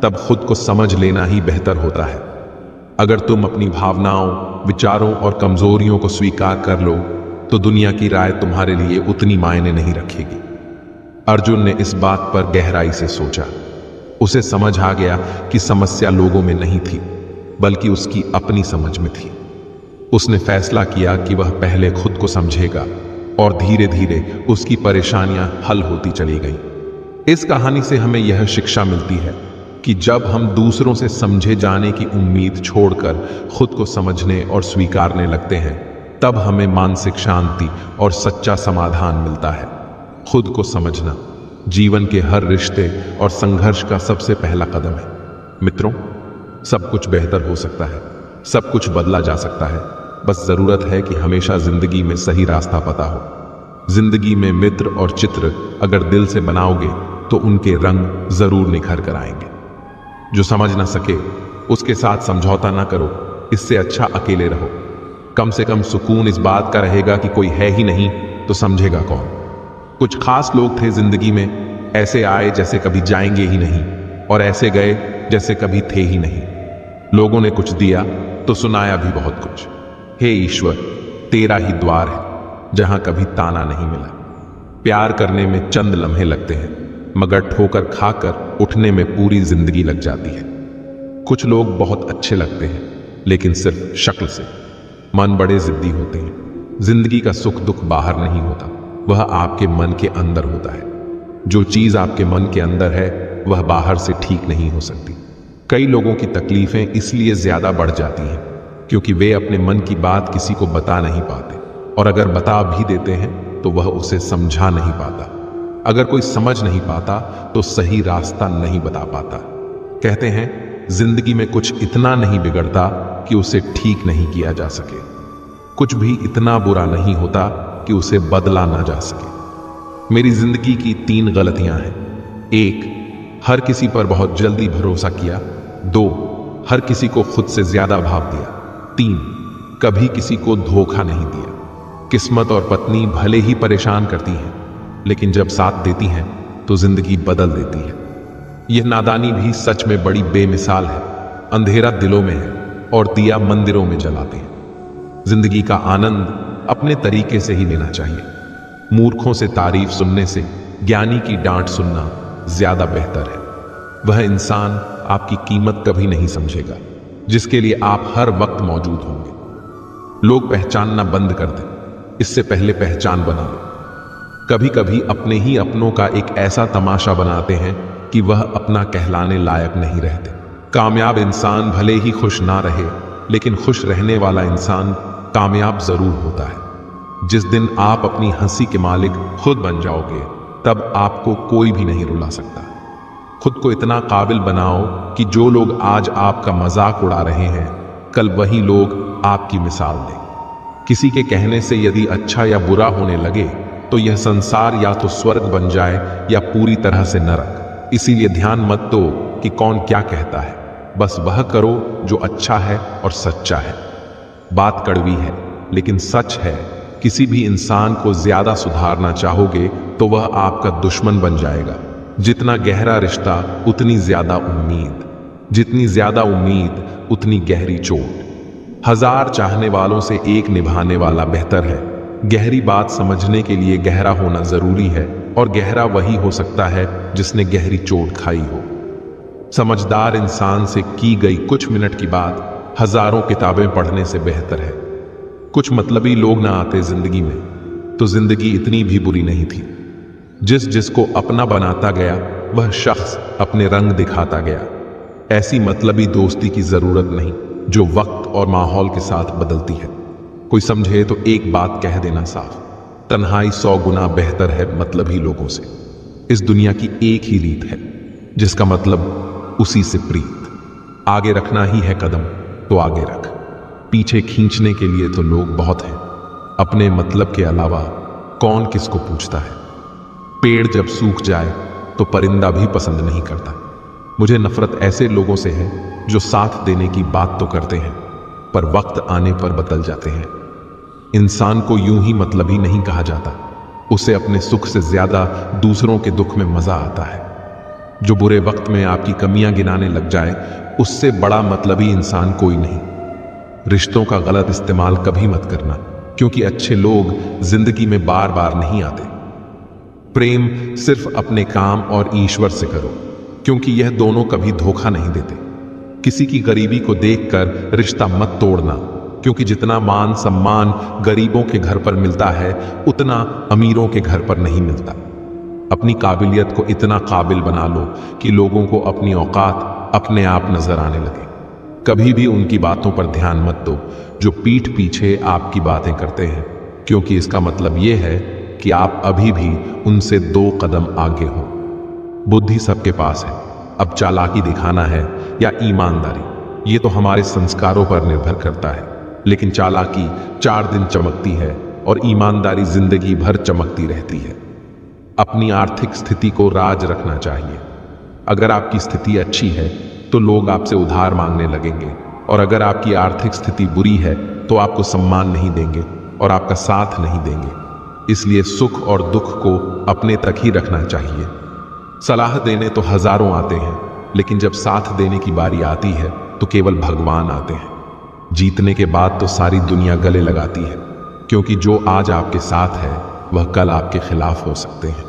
तब खुद को समझ लेना ही बेहतर होता है। अगर तुम अपनी भावनाओं, विचारों और कमजोरियों को स्वीकार कर लो तो दुनिया की राय तुम्हारे लिए उतनी मायने नहीं रखेगी। अर्जुन ने इस बात पर गहराई से सोचा। उसे समझ आ गया कि समस्या लोगों में नहीं थी बल्कि उसकी अपनी समझ में थी। उसने फैसला किया कि वह पहले खुद को समझेगा और धीरे धीरे उसकी परेशानियां हल होती चली गईं। इस कहानी से हमें यह शिक्षा मिलती है कि जब हम दूसरों से समझे जाने की उम्मीद छोड़कर खुद को समझने और स्वीकारने लगते हैं तब हमें मानसिक शांति और सच्चा समाधान मिलता है। खुद को समझना जीवन के हर रिश्ते और संघर्ष का सबसे पहला कदम है। मित्रों, सब कुछ बेहतर हो सकता है, सब कुछ बदला जा सकता है। बस जरूरत है कि हमेशा जिंदगी में सही रास्ता पता हो। जिंदगी में मित्र और चित्र अगर दिल से बनाओगे तो उनके रंग जरूर निखर कर आएंगे। जो समझ ना सके उसके साथ समझौता ना करो, इससे अच्छा अकेले रहो। कम से कम सुकून इस बात का रहेगा कि कोई है ही नहीं तो समझेगा कौन। कुछ खास लोग थे जिंदगी में, ऐसे आए जैसे कभी जाएंगे ही नहीं और ऐसे गए जैसे कभी थे ही नहीं। लोगों ने कुछ दिया तो सुनाया भी बहुत कुछ। हे ईश्वर, तेरा ही द्वार है जहां कभी ताना नहीं मिला। प्यार करने में चंद लम्हे लगते हैं मगर ठोकर खाकर उठने में पूरी जिंदगी लग जाती है। कुछ लोग बहुत अच्छे लगते हैं लेकिन सिर्फ शक्ल से। मन बड़े जिद्दी होते हैं। जिंदगी का सुख दुख बाहर नहीं होता, वह आपके मन के अंदर होता है। जो चीज आपके मन के अंदर है वह बाहर से ठीक नहीं हो सकती। कई लोगों की तकलीफें इसलिए ज्यादा बढ़ जाती हैं क्योंकि वे अपने मन की बात किसी को बता नहीं पाते, और अगर बता भी देते हैं तो वह उसे समझा नहीं पाता। अगर कोई समझ नहीं पाता तो सही रास्ता नहीं बता पाता। कहते हैं जिंदगी में कुछ इतना नहीं बिगड़ता कि उसे ठीक नहीं किया जा सके। कुछ भी इतना बुरा नहीं होता कि उसे बदला ना जा सके। मेरी जिंदगी की 3 गलतियां हैं। 1, हर किसी पर बहुत जल्दी भरोसा किया। 2, हर किसी को खुद से ज्यादा भाव दिया। 3, कभी किसी को धोखा नहीं दिया। किस्मत और पत्नी भले ही परेशान करती हैं लेकिन जब साथ देती हैं तो जिंदगी बदल देती है। यह नादानी भी सच में बड़ी बेमिसाल है। अंधेरा दिलों में है और दिया मंदिरों में जलाते हैं। जिंदगी का आनंद अपने तरीके से ही लेना चाहिए। मूर्खों से तारीफ सुनने से ज्ञानी की डांट सुनना ज्यादा बेहतर है। वह इंसान आपकी कीमत कभी नहीं समझेगा। जिसके लिए आप हर वक्त मौजूद होंगे। लोग पहचानना बंद कर दें, इससे पहले पहचान बना लो। कभी कभी अपने ही अपनों का एक ऐसा तमाशा बनाते हैं कि वह अपना कहलाने लायक नहीं रहते। कामयाब इंसान भले ही खुश ना रहे, लेकिन खुश रहने वाला इंसान कामयाब जरूर होता है। जिस दिन आप अपनी हंसी के मालिक खुद बन जाओगे, तब आपको कोई भी नहीं रुला सकता। खुद को इतना काबिल बनाओ कि जो लोग आज आपका मजाक उड़ा रहे हैं, कल वही लोग आपकी मिसाल दें। किसी के कहने से यदि अच्छा या बुरा होने लगे, तो यह संसार या तो स्वर्ग बन जाए या पूरी तरह से नरक। इसीलिए ध्यान मत दो कि कौन क्या कहता है, बस वह करो जो अच्छा है और सच्चा है। बात कड़वी है, लेकिन सच है। किसी भी इंसान को ज्यादा सुधारना चाहोगे तो वह आपका दुश्मन बन जाएगा। जितना गहरा रिश्ता उतनी ज्यादा उम्मीद, जितनी ज्यादा उम्मीद उतनी गहरी चोट। 1000 चाहने वालों से एक निभाने वाला बेहतर है। गहरी बात समझने के लिए गहरा होना जरूरी है, और गहरा वही हो सकता है जिसने गहरी चोट खाई हो। समझदार इंसान से की गई कुछ मिनट की बात हजारों किताबें पढ़ने से बेहतर है। कुछ मतलबी लोग ना आते जिंदगी में तो जिंदगी इतनी भी बुरी नहीं थी। जिसको अपना बनाता गया, वह शख्स अपने रंग दिखाता गया। ऐसी मतलबी दोस्ती की जरूरत नहीं जो वक्त और माहौल के साथ बदलती है। कोई समझे तो एक बात कह देना साफ, तन्हाई 100 गुना बेहतर है मतलबी लोगों से। इस दुनिया की एक ही रीत है, जिसका मतलब उसी से प्रीत। आगे रखना ही है कदम तो आगे रख, पीछे खींचने के लिए तो लोग बहुत हैं। अपने मतलब के अलावा कौन किसको पूछता है। पेड़ जब सूख जाए तो परिंदा भी पसंद नहीं करता। मुझे नफरत ऐसे लोगों से है जो साथ देने की बात तो करते हैं, पर वक्त आने पर बदल जाते हैं। इंसान को यूं ही मतलबी नहीं कहा जाता, उसे अपने सुख से ज्यादा दूसरों के दुख में मजा आता है। जो बुरे वक्त में आपकी कमियां गिनाने लग जाए, उससे बड़ा मतलबी इंसान कोई नहीं। रिश्तों का गलत इस्तेमाल कभी मत करना, क्योंकि अच्छे लोग जिंदगी में बार बार नहीं आते। प्रेम सिर्फ अपने काम और ईश्वर से करो, क्योंकि यह दोनों कभी धोखा नहीं देते। किसी की गरीबी को देखकर रिश्ता मत तोड़ना, क्योंकि जितना मान सम्मान गरीबों के घर पर मिलता है, उतना अमीरों के घर पर नहीं मिलता। अपनी काबिलियत को इतना काबिल बना लो कि लोगों को अपनी औकात अपने आप नजर आने लगे। कभी भी उनकी बातों पर ध्यान मत दो जो पीठ पीछे आपकी बातें करते हैं, क्योंकि इसका मतलब यह है कि आप अभी भी उनसे 2 कदम आगे हो। बुद्धि सबके पास है, अब चालाकी दिखाना है या ईमानदारी, ये तो हमारे संस्कारों पर निर्भर करता है। लेकिन चालाकी 4 दिन चमकती है और ईमानदारी जिंदगी भर चमकती रहती है। अपनी आर्थिक स्थिति को राज रखना चाहिए। अगर आपकी स्थिति अच्छी है तो लोग आपसे उधार मांगने लगेंगे, और अगर आपकी आर्थिक स्थिति बुरी है तो आपको सम्मान नहीं देंगे और आपका साथ नहीं देंगे। इसलिए सुख और दुख को अपने तक ही रखना चाहिए। सलाह देने तो हजारों आते हैं, लेकिन जब साथ देने की बारी आती है तो केवल भगवान आते हैं। जीतने के बाद तो सारी दुनिया गले लगाती है, क्योंकि जो आज आपके साथ है वह कल आपके खिलाफ हो सकते हैं।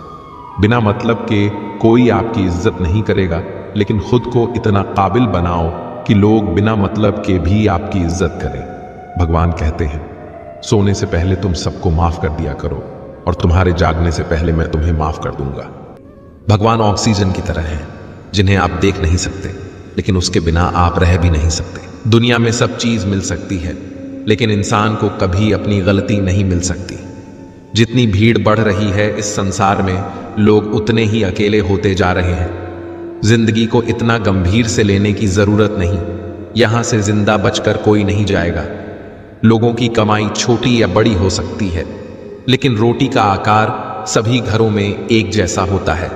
बिना मतलब के कोई आपकी इज्जत नहीं करेगा, लेकिन खुद को इतना काबिल बनाओ कि लोग बिना मतलब के भी आपकी इज्जत करें। भगवान कहते हैं, सोने से पहले तुम सबको माफ कर दिया करो, और तुम्हारे जागने से पहले मैं तुम्हें माफ कर दूंगा। भगवान ऑक्सीजन की तरह हैं, जिन्हें आप देख नहीं सकते, लेकिन उसके बिना आप रह भी नहीं सकते। दुनिया में सब चीज मिल सकती है, लेकिन इंसान को कभी अपनी गलती नहीं मिल सकती। जितनी भीड़ बढ़ रही है इस संसार में, लोग उतने ही अकेले होते जा रहे हैं। जिंदगी को इतना गंभीर से लेने की जरूरत नहीं। यहां से जिंदा बचकर कोई नहीं जाएगा। लोगों की कमाई छोटी या बड़ी हो सकती है, लेकिन रोटी का आकार सभी घरों में एक जैसा होता है।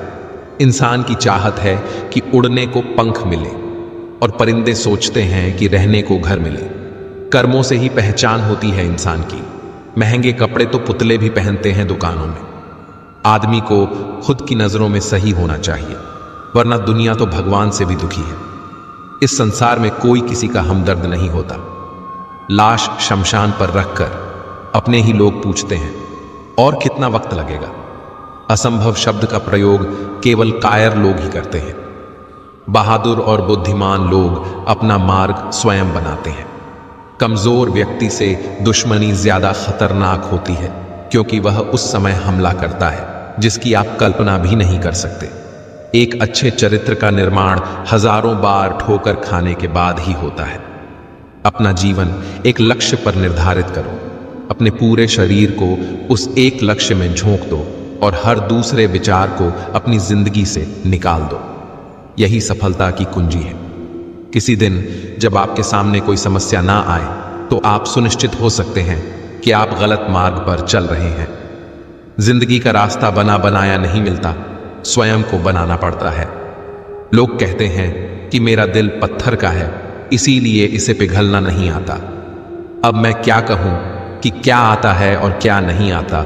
इंसान की चाहत है कि उड़ने को पंख मिले, और परिंदे सोचते हैं कि रहने को घर मिले। कर्मों से ही पहचान होती है इंसान की। महंगे कपड़े तो पुतले भी पहनते हैं दुकानों में। आदमी को खुद की नजरों में सही होना चाहिए, वरना दुनिया तो भगवान से भी दुखी है। इस संसार में कोई किसी का हमदर्द नहीं होता। लाश शमशान पर रखकर अपने ही लोग पूछते हैं, और कितना वक्त लगेगा। असंभव शब्द का प्रयोग केवल कायर लोग ही करते हैं। बहादुर और बुद्धिमान लोग अपना मार्ग स्वयं बनाते हैं। कमजोर व्यक्ति से दुश्मनी ज्यादा खतरनाक होती है, क्योंकि वह उस समय हमला करता है जिसकी आप कल्पना भी नहीं कर सकते। एक अच्छे चरित्र का निर्माण हजारों बार ठोकर खाने के बाद ही होता है। अपना जीवन एक लक्ष्य पर निर्धारित करो, अपने पूरे शरीर को उस एक लक्ष्य में झोंक दो और हर दूसरे विचार को अपनी जिंदगी से निकाल दो। यही सफलता की कुंजी है। किसी दिन जब आपके सामने कोई समस्या ना आए तो आप सुनिश्चित हो सकते हैं कि आप गलत मार्ग पर चल रहे हैं। जिंदगी का रास्ता बना बनाया नहीं मिलता, स्वयं को बनाना पड़ता है। लोग कहते हैं कि मेरा दिल पत्थर का है, इसीलिए इसे पिघलना नहीं आता। अब मैं क्या कहूं कि क्या आता है और क्या नहीं आता,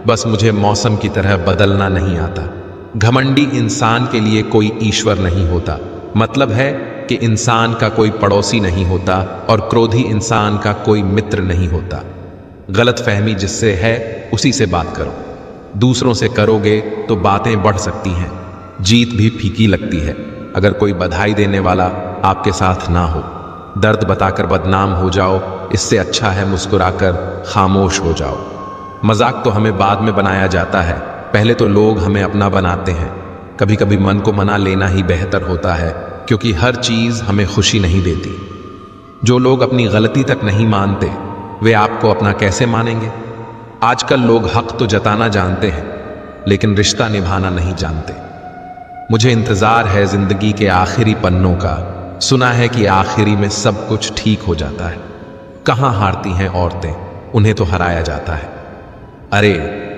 बस मुझे मौसम की तरह बदलना नहीं आता। घमंडी इंसान के लिए कोई ईश्वर नहीं होता, मतलब है कि इंसान का कोई पड़ोसी नहीं होता और क्रोधी इंसान का कोई मित्र नहीं होता। गलत फहमी जिससे है उसी से बात करो। दूसरों से करोगे तो बातें बढ़ सकती हैं, जीत भी फीकी लगती है अगर कोई बधाई देने वाला आपके साथ ना हो। दर्द बताकर बदनाम हो जाओ, इससे अच्छा है मुस्कुराकर खामोश हो जाओ। मजाक तो हमें बाद में बनाया जाता है, पहले तो लोग हमें अपना बनाते हैं। कभी कभी मन को मना लेना ही बेहतर होता है, क्योंकि हर चीज हमें खुशी नहीं देती। जो लोग अपनी गलती तक नहीं मानते, वे आपको अपना कैसे मानेंगे? आजकल लोग हक तो जताना जानते हैं, लेकिन रिश्ता निभाना नहीं जानते। मुझे इंतजार है जिंदगी के आखिरी पन्नों का। सुना है कि आखिरी में सब कुछ ठीक हो जाता है। कहाँ हारती हैं औरतें, उन्हें तो हराया जाता है। अरे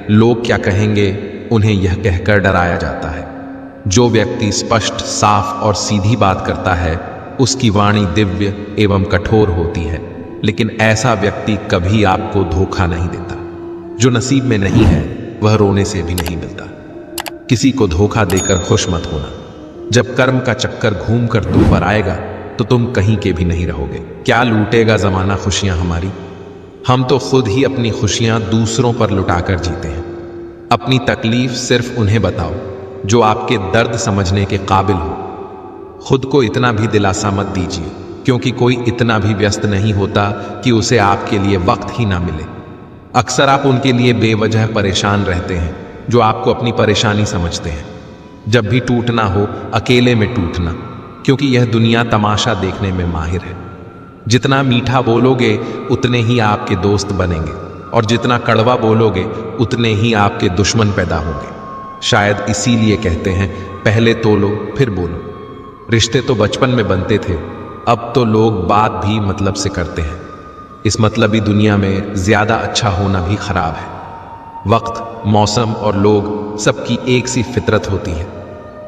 लोग क्या कहेंगे, उन्हें यह कहकर डराया जाता है। जो व्यक्ति स्पष्ट, साफ और सीधी बात करता है, उसकी वाणी दिव्य एवं कठोर होती है। लेकिन ऐसा व्यक्ति कभी आपको धोखा नहीं देता। जो नसीब में नहीं है वह रोने से भी नहीं मिलता। किसी को धोखा देकर खुश मत होना। जब कर्म का चक्कर घूम कर तुम पर आएगा तो तुम कहीं के भी नहीं रहोगे। क्या लूटेगा जमाना खुशियां हमारी? हम तो खुद ही अपनी खुशियां दूसरों पर लुटाकर जीते हैं। अपनी तकलीफ सिर्फ उन्हें बताओ जो आपके दर्द समझने के काबिल हो। खुद को इतना भी दिलासा मत दीजिए, क्योंकि कोई इतना भी व्यस्त नहीं होता कि उसे आपके लिए वक्त ही ना मिले। अक्सर आप उनके लिए बेवजह परेशान रहते हैं जो आपको अपनी परेशानी समझते हैं। जब भी टूटना हो, अकेले में टूटना, क्योंकि यह दुनिया तमाशा देखने में माहिर है। जितना मीठा बोलोगे उतने ही आपके दोस्त बनेंगे, और जितना कड़वा बोलोगे उतने ही आपके दुश्मन पैदा होंगे। शायद इसीलिए कहते हैं, पहले तोलो फिर बोलो। रिश्ते तो बचपन में बनते थे, अब तो लोग बात भी मतलब से करते हैं। इस मतलबी दुनिया में ज्यादा अच्छा होना भी खराब है। वक्त, मौसम और लोग सबकी एक सी फितरत होती है।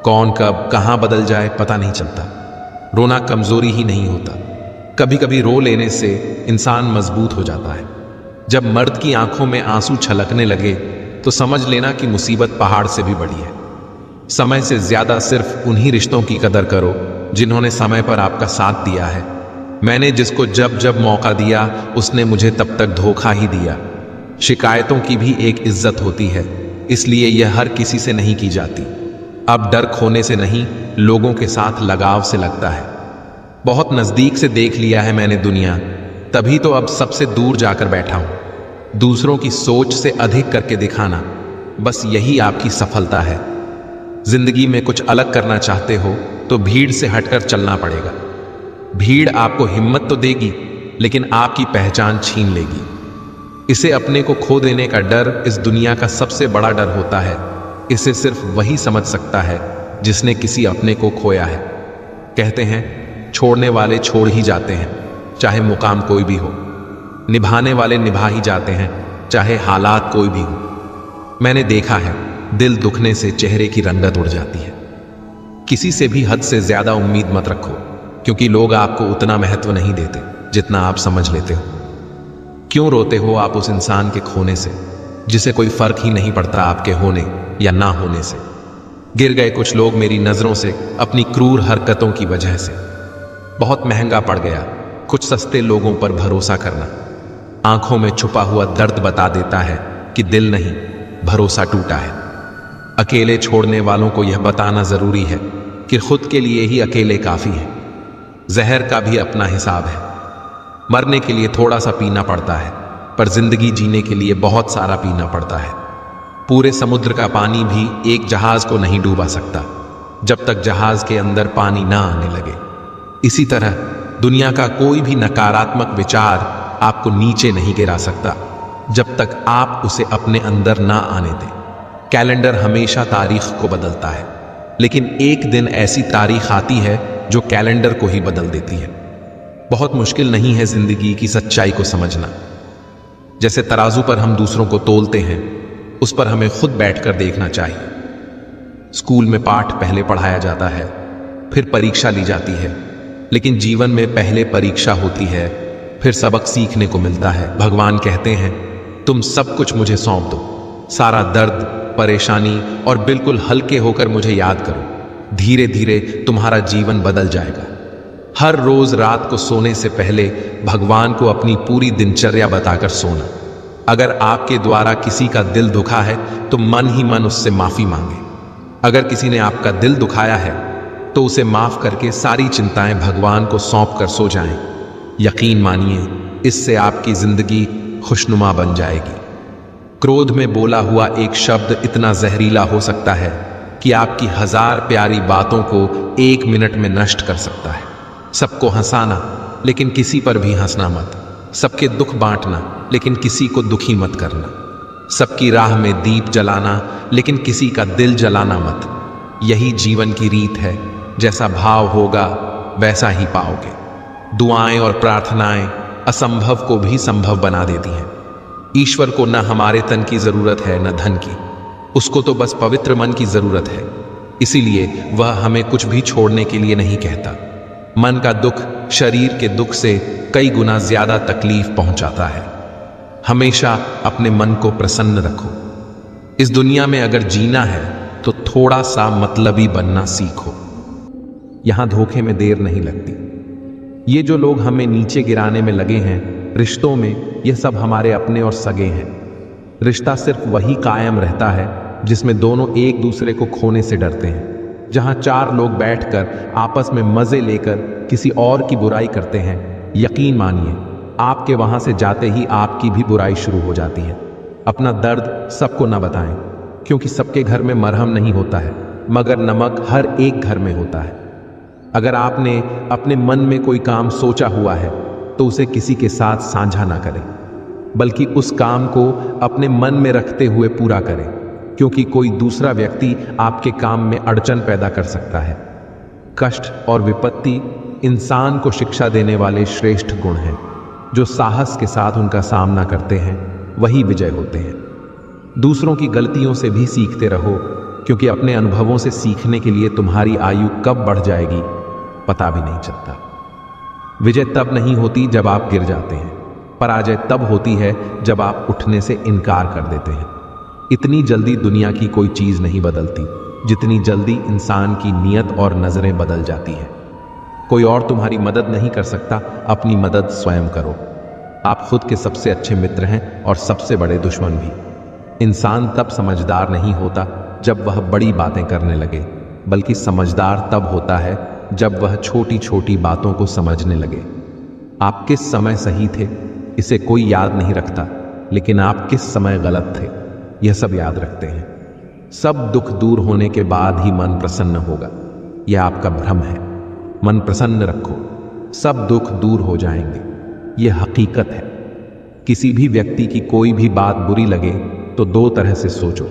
कौन कब कहां बदल जाए पता नहीं चलता। रोना कमजोरी ही नहीं होता, कभी कभी रो लेने से इंसान मजबूत हो जाता है। जब मर्द की आंखों में आंसू छलकने लगे तो समझ लेना कि मुसीबत पहाड़ से भी बड़ी है। समय से ज्यादा सिर्फ उन्हीं रिश्तों की कदर करो जिन्होंने समय पर आपका साथ दिया है। मैंने जिसको जब जब मौका दिया उसने मुझे तब तक धोखा ही दिया। शिकायतों की भी एक इज्जत होती है, इसलिए यह हर किसी से नहीं की जाती। अब डर खोने से नहीं, लोगों के साथ लगाव से लगता है। बहुत नजदीक से देख लिया है मैंने दुनिया, तभी तो अब सबसे दूर जाकर बैठा हूं। दूसरों की सोच से अधिक करके दिखाना, बस यही आपकी सफलता है। जिंदगी में कुछ अलग करना चाहते हो तो भीड़ से हटकर चलना पड़ेगा। भीड़ आपको हिम्मत तो देगी, लेकिन आपकी पहचान छीन लेगी। इसे अपने को खो देने का डर इस दुनिया का सबसे बड़ा डर होता है। इसे सिर्फ वही समझ सकता है जिसने किसी अपने को खोया है। कहते हैं छोड़ने वाले छोड़ ही जाते हैं, चाहे मुकाम कोई भी हो। निभाने वाले निभा ही जाते हैं, चाहे हालात कोई भी हो। मैंने देखा है, दिल दुखने से चेहरे की रंगत उड़ जाती है। किसी से भी हद से ज्यादा उम्मीद मत रखो, क्योंकि लोग आपको उतना महत्व नहीं देते जितना आप समझ लेते हो। क्यों रोते हो आप उस इंसान के खोने से जिसे कोई फर्क ही नहीं पड़ता आपके होने या ना होने से? गिर गए कुछ लोग मेरी नजरों से अपनी क्रूर हरकतों की वजह से। बहुत महंगा पड़ गया कुछ सस्ते लोगों पर भरोसा करना। आंखों में छुपा हुआ दर्द बता देता है कि दिल नहीं, भरोसा टूटा है। अकेले छोड़ने वालों को यह बताना जरूरी है कि खुद के लिए ही अकेले काफी है। जहर का भी अपना हिसाब है। मरने के लिए थोड़ा सा पीना पड़ता है, पर जिंदगी जीने के लिए बहुत सारा पीना पड़ता है। पूरे समुद्र का पानी भी एक जहाज को नहीं डूबा सकता जब तक जहाज के अंदर पानी ना आने लगे। इसी तरह दुनिया का कोई भी नकारात्मक विचार आपको नीचे नहीं गिरा सकता जब तक आप उसे अपने अंदर ना आने दें। कैलेंडर हमेशा तारीख को बदलता है, लेकिन एक दिन ऐसी तारीख आती है जो कैलेंडर को ही बदल देती है। बहुत मुश्किल नहीं है जिंदगी की सच्चाई को समझना। जैसे तराजू पर हम दूसरों को तोलते हैं, उस पर हमें खुद बैठकर देखना चाहिए। स्कूल में पाठ पहले पढ़ाया जाता है, फिर परीक्षा ली जाती है, लेकिन जीवन में पहले परीक्षा होती है, फिर सबक सीखने को मिलता है। भगवान कहते हैं, तुम सब कुछ मुझे सौंप दो, सारा दर्द, परेशानी, और बिल्कुल हल्के होकर मुझे याद करो। धीरे धीरे तुम्हारा जीवन बदल जाएगा। हर रोज रात को सोने से पहले भगवान को अपनी पूरी दिनचर्या बताकर सोना। अगर आपके द्वारा किसी का दिल दुखा है तो मन ही मन उससे माफी मांगे। अगर किसी ने आपका दिल दुखाया है तो उसे माफ करके सारी चिंताएं भगवान को सौंप कर सो जाएं। यकीन मानिए, इससे आपकी जिंदगी खुशनुमा बन जाएगी। क्रोध में बोला हुआ एक शब्द इतना जहरीला हो सकता है कि आपकी 1000 प्यारी बातों को 1 मिनट में नष्ट कर सकता है। सबको हंसाना, लेकिन किसी पर भी हंसना मत। सबके दुख बांटना, लेकिन किसी को दुखी मत करना। सबकी राह में दीप जलाना, लेकिन किसी का दिल जलाना मत। यही जीवन की रीत है। जैसा भाव होगा वैसा ही पाओगे। दुआएं और प्रार्थनाएं असंभव को भी संभव बना देती हैं। ईश्वर को न हमारे तन की जरूरत है न धन की, उसको तो बस पवित्र मन की जरूरत है। इसीलिए वह हमें कुछ भी छोड़ने के लिए नहीं कहता। मन का दुख शरीर के दुख से कई गुना ज्यादा तकलीफ पहुंचाता है। हमेशा अपने मन को प्रसन्न रखो। इस दुनिया में अगर जीना है तो थोड़ा सा मतलबी बनना सीखो। यहां धोखे में देर नहीं लगती। ये जो लोग हमें नीचे गिराने में लगे हैं रिश्तों में, ये सब हमारे अपने और सगे हैं। रिश्ता सिर्फ वही कायम रहता है जिसमें दोनों एक दूसरे को खोने से डरते हैं। जहां 4 लोग बैठकर आपस में मजे लेकर किसी और की बुराई करते हैं, यकीन मानिए आपके वहां से जाते ही आपकी भी बुराई शुरू हो जाती है। अपना दर्द सबको न बताएं, क्योंकि सबके घर में मरहम नहीं होता है, मगर नमक हर एक घर में होता है। अगर आपने अपने मन में कोई काम सोचा हुआ है तो उसे किसी के साथ साझा ना करें, बल्कि उस काम को अपने मन में रखते हुए पूरा करें, क्योंकि कोई दूसरा व्यक्ति आपके काम में अड़चन पैदा कर सकता है। कष्ट और विपत्ति इंसान को शिक्षा देने वाले श्रेष्ठ गुण हैं। जो साहस के साथ उनका सामना करते हैं वही विजय होते हैं। दूसरों की गलतियों से भी सीखते रहो, क्योंकि अपने अनुभवों से सीखने के लिए तुम्हारी आयु कब बढ़ जाएगी पता भी नहीं चलता। विजय तब नहीं होती जब आप गिर जाते हैं, पराजय तब होती है जब आप उठने से इनकार कर देते हैं। इतनी जल्दी दुनिया की कोई चीज नहीं बदलती जितनी जल्दी इंसान की नीयत और नजरें बदल जाती हैं। कोई और तुम्हारी मदद नहीं कर सकता, अपनी मदद स्वयं करो। आप खुद के सबसे अच्छे मित्र हैं और सबसे बड़े दुश्मन भी। इंसान तब समझदार नहीं होता जब वह बड़ी बातें करने लगे, बल्कि समझदार तब होता है जब वह छोटी छोटी बातों को समझने लगे। आप किस समय सही थे इसे कोई याद नहीं रखता, लेकिन आप किस समय गलत थे यह सब याद रखते हैं। सब दुख दूर होने के बाद ही मन प्रसन्न होगा, यह आपका भ्रम है। मन प्रसन्न रखो, सब दुख दूर हो जाएंगे, यह हकीकत है। किसी भी व्यक्ति की कोई भी बात बुरी लगे तो 2 तरह से सोचो।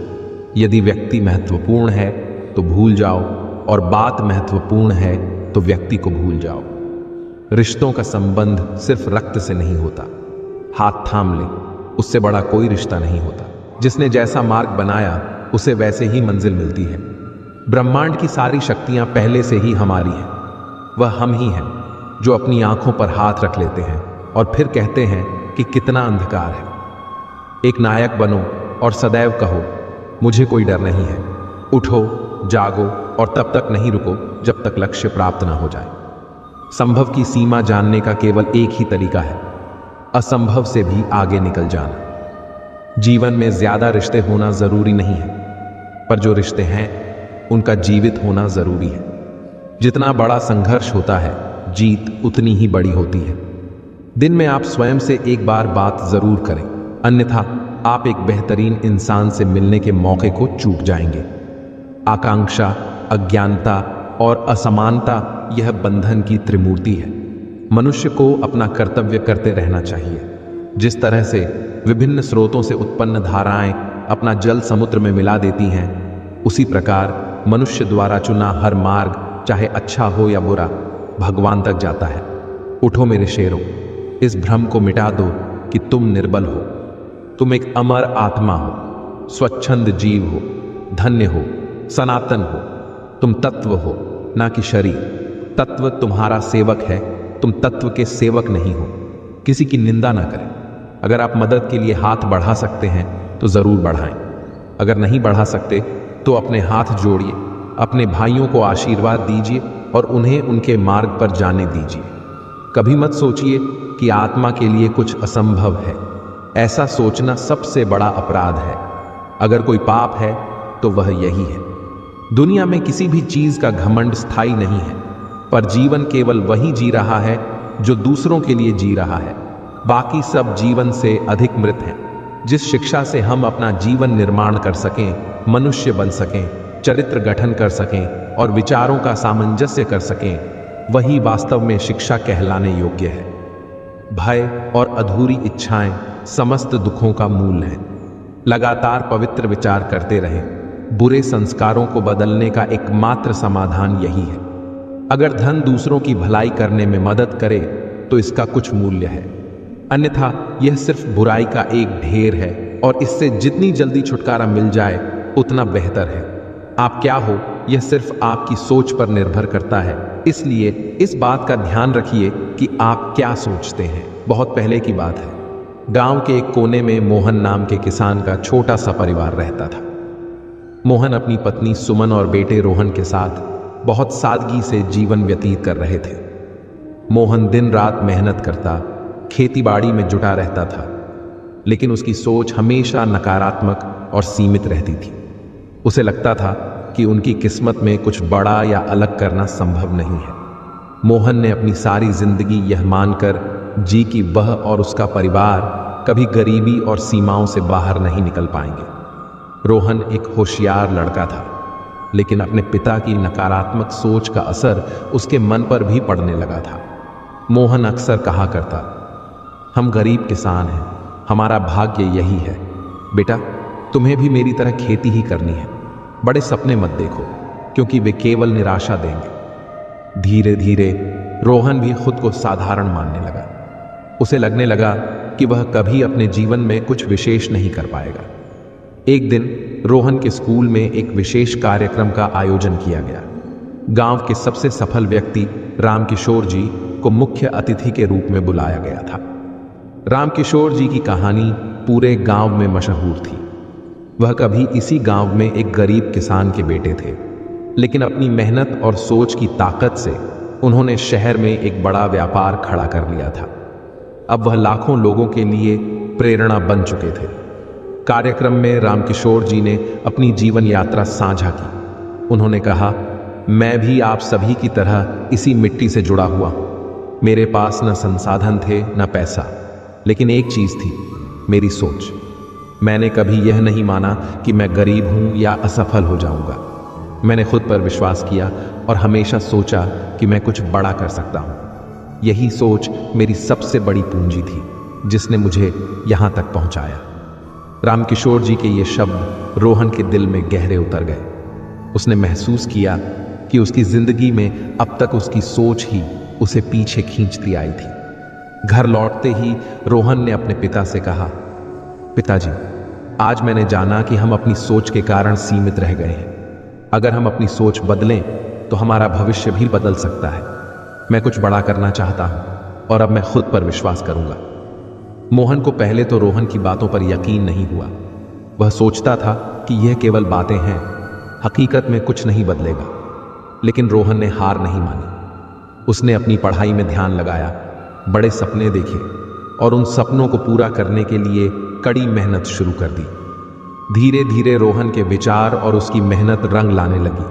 यदि व्यक्ति महत्वपूर्ण है तो भूल जाओ, और बात महत्वपूर्ण है तो व्यक्ति को भूल जाओ। रिश्तों का संबंध सिर्फ रक्त से नहीं होता। हाथ थाम ले, उससे बड़ा कोई रिश्ता नहीं होता। जिसने जैसा मार्ग बनाया उसे वैसे ही मंजिल मिलती है। ब्रह्मांड की सारी शक्तियां पहले से ही हमारी हैं। वह हम ही हैं जो अपनी आंखों पर हाथ रख लेते हैं और फिर कहते हैं कि कितना अंधकार है। एक नायक बनो और सदैव कहो, मुझे कोई डर नहीं है। उठो, जागो और तब तक नहीं रुको जब तक लक्ष्य प्राप्त ना हो जाए। संभव की सीमा जानने का केवल एक ही तरीका है, असंभव से भी आगे निकल जाना। जीवन में ज्यादा रिश्ते होना जरूरी नहीं है, पर जो रिश्ते हैं उनका जीवित होना जरूरी है। जितना बड़ा संघर्ष होता है, जीत उतनी ही बड़ी होती है। दिन में आप स्वयं से एक बार बात जरूर करें, अन्यथा आप एक बेहतरीन इंसान से मिलने के मौके को चूक जाएंगे। आकांक्षा, अज्ञानता और असमानता यह बंधन की त्रिमूर्ति है। मनुष्य को अपना कर्तव्य करते रहना चाहिए। जिस तरह से विभिन्न स्रोतों से उत्पन्न धाराएं अपना जल समुद्र में मिला देती हैं, उसी प्रकार मनुष्य द्वारा चुना हर मार्ग, चाहे अच्छा हो या बुरा, भगवान तक जाता है। उठो मेरे शेरों, इस भ्रम को मिटा दो कि तुम निर्बल हो। तुम एक अमर आत्मा हो, स्वच्छंद जीव हो, धन्य हो, सनातन हो। तुम तत्व हो, ना कि शरीर। तत्व तुम्हारा सेवक है, तुम तत्व के सेवक नहीं हो। किसी की निंदा ना करें। अगर आप मदद के लिए हाथ बढ़ा सकते हैं तो जरूर बढ़ाएं। अगर नहीं बढ़ा सकते तो अपने हाथ जोड़िए, अपने भाइयों को आशीर्वाद दीजिए और उन्हें उनके मार्ग पर जाने दीजिए। कभी मत सोचिए कि आत्मा के लिए कुछ असंभव है। ऐसा सोचना सबसे बड़ा अपराध है। अगर कोई पाप है तो वह यही है। दुनिया में किसी भी चीज का घमंड स्थायी नहीं है, पर जीवन केवल वही जी रहा है जो दूसरों के लिए जी रहा है। बाकी सब जीवन से अधिक मृत हैं। जिस शिक्षा से हम अपना जीवन निर्माण कर सकें, मनुष्य बन सकें, चरित्र गठन कर सकें और विचारों का सामंजस्य कर सकें, वही वास्तव में शिक्षा कहलाने योग्य है। भय और अधूरी इच्छाएं समस्त दुखों का मूल है। लगातार पवित्र विचार करते रहें। बुरे संस्कारों को बदलने का एकमात्र समाधान यही है। अगर धन दूसरों की भलाई करने में मदद करे तो इसका कुछ मूल्य है, अन्यथा यह सिर्फ बुराई का एक ढेर है और इससे जितनी जल्दी छुटकारा मिल जाए उतना बेहतर है। आप क्या हो यह सिर्फ आपकी सोच पर निर्भर करता है, इसलिए इस बात का ध्यान रखिए कि आप क्या सोचते हैं। बहुत पहले की बात है। गांव के एक कोने में मोहन नाम के किसान का छोटा सा परिवार रहता था। मोहन अपनी पत्नी सुमन और बेटे रोहन के साथ बहुत सादगी से जीवन व्यतीत कर रहे थे। मोहन दिन रात मेहनत करता, खेतीबाड़ी में जुटा रहता था, लेकिन उसकी सोच हमेशा नकारात्मक और सीमित रहती थी। उसे लगता था कि उनकी किस्मत में कुछ बड़ा या अलग करना संभव नहीं है। मोहन ने अपनी सारी जिंदगी यह मानकर जी कि वह और उसका परिवार कभी गरीबी और सीमाओं से बाहर नहीं निकल पाएंगे। रोहन एक होशियार लड़का था, लेकिन अपने पिता की नकारात्मक सोच का असर उसके मन पर भी पड़ने लगा था। मोहन अक्सर कहा करता, हम गरीब किसान हैं, हमारा भाग्य यही है। बेटा, तुम्हें भी मेरी तरह खेती ही करनी है। बड़े सपने मत देखो, क्योंकि वे केवल निराशा देंगे। धीरे धीरे रोहन भी खुद को साधारण मानने लगा। उसे लगने लगा कि वह कभी अपने जीवन में कुछ विशेष नहीं कर पाएगा। एक दिन रोहन के स्कूल में एक विशेष कार्यक्रम का आयोजन किया गया। गांव के सबसे सफल व्यक्ति रामकिशोर जी को मुख्य अतिथि के रूप में बुलाया गया था। रामकिशोर जी की कहानी पूरे गांव में मशहूर थी। वह कभी इसी गांव में एक गरीब किसान के बेटे थे, लेकिन अपनी मेहनत और सोच की ताकत से उन्होंने शहर में एक बड़ा व्यापार खड़ा कर लिया था। अब वह लाखों लोगों के लिए प्रेरणा बन चुके थे। कार्यक्रम में रामकिशोर जी ने अपनी जीवन यात्रा साझा की। उन्होंने कहा, मैं भी आप सभी की तरह इसी मिट्टी से जुड़ा हुआ हूं। मेरे पास न संसाधन थे न पैसा, लेकिन एक चीज थी, मेरी सोच। मैंने कभी यह नहीं माना कि मैं गरीब हूं या असफल हो जाऊंगा। मैंने खुद पर विश्वास किया और हमेशा सोचा कि मैं कुछ बड़ा कर सकता हूं। यही सोच मेरी सबसे बड़ी पूंजी थी, जिसने मुझे यहां तक पहुंचाया। रामकिशोर जी के ये शब्द रोहन के दिल में गहरे उतर गए। उसने महसूस किया कि उसकी जिंदगी में अब तक उसकी सोच ही उसे पीछे खींचती आई थी। घर लौटते ही रोहन ने अपने पिता से कहा, पिताजी, आज मैंने जाना कि हम अपनी सोच के कारण सीमित रह गए हैं। अगर हम अपनी सोच बदलें तो हमारा भविष्य भी बदल सकता है। मैं कुछ बड़ा करना चाहता हूं और अब मैं खुद पर विश्वास करूंगा। मोहन को पहले तो रोहन की बातों पर यकीन नहीं हुआ। वह सोचता था कि यह केवल बातें हैं, हकीकत में कुछ नहीं बदलेगा। लेकिन रोहन ने हार नहीं मानी। उसने अपनी पढ़ाई में ध्यान लगाया, बड़े सपने देखे और उन सपनों को पूरा करने के लिए कड़ी मेहनत शुरू कर दी। धीरे धीरे रोहन के विचार और उसकी मेहनत रंग लाने लगी।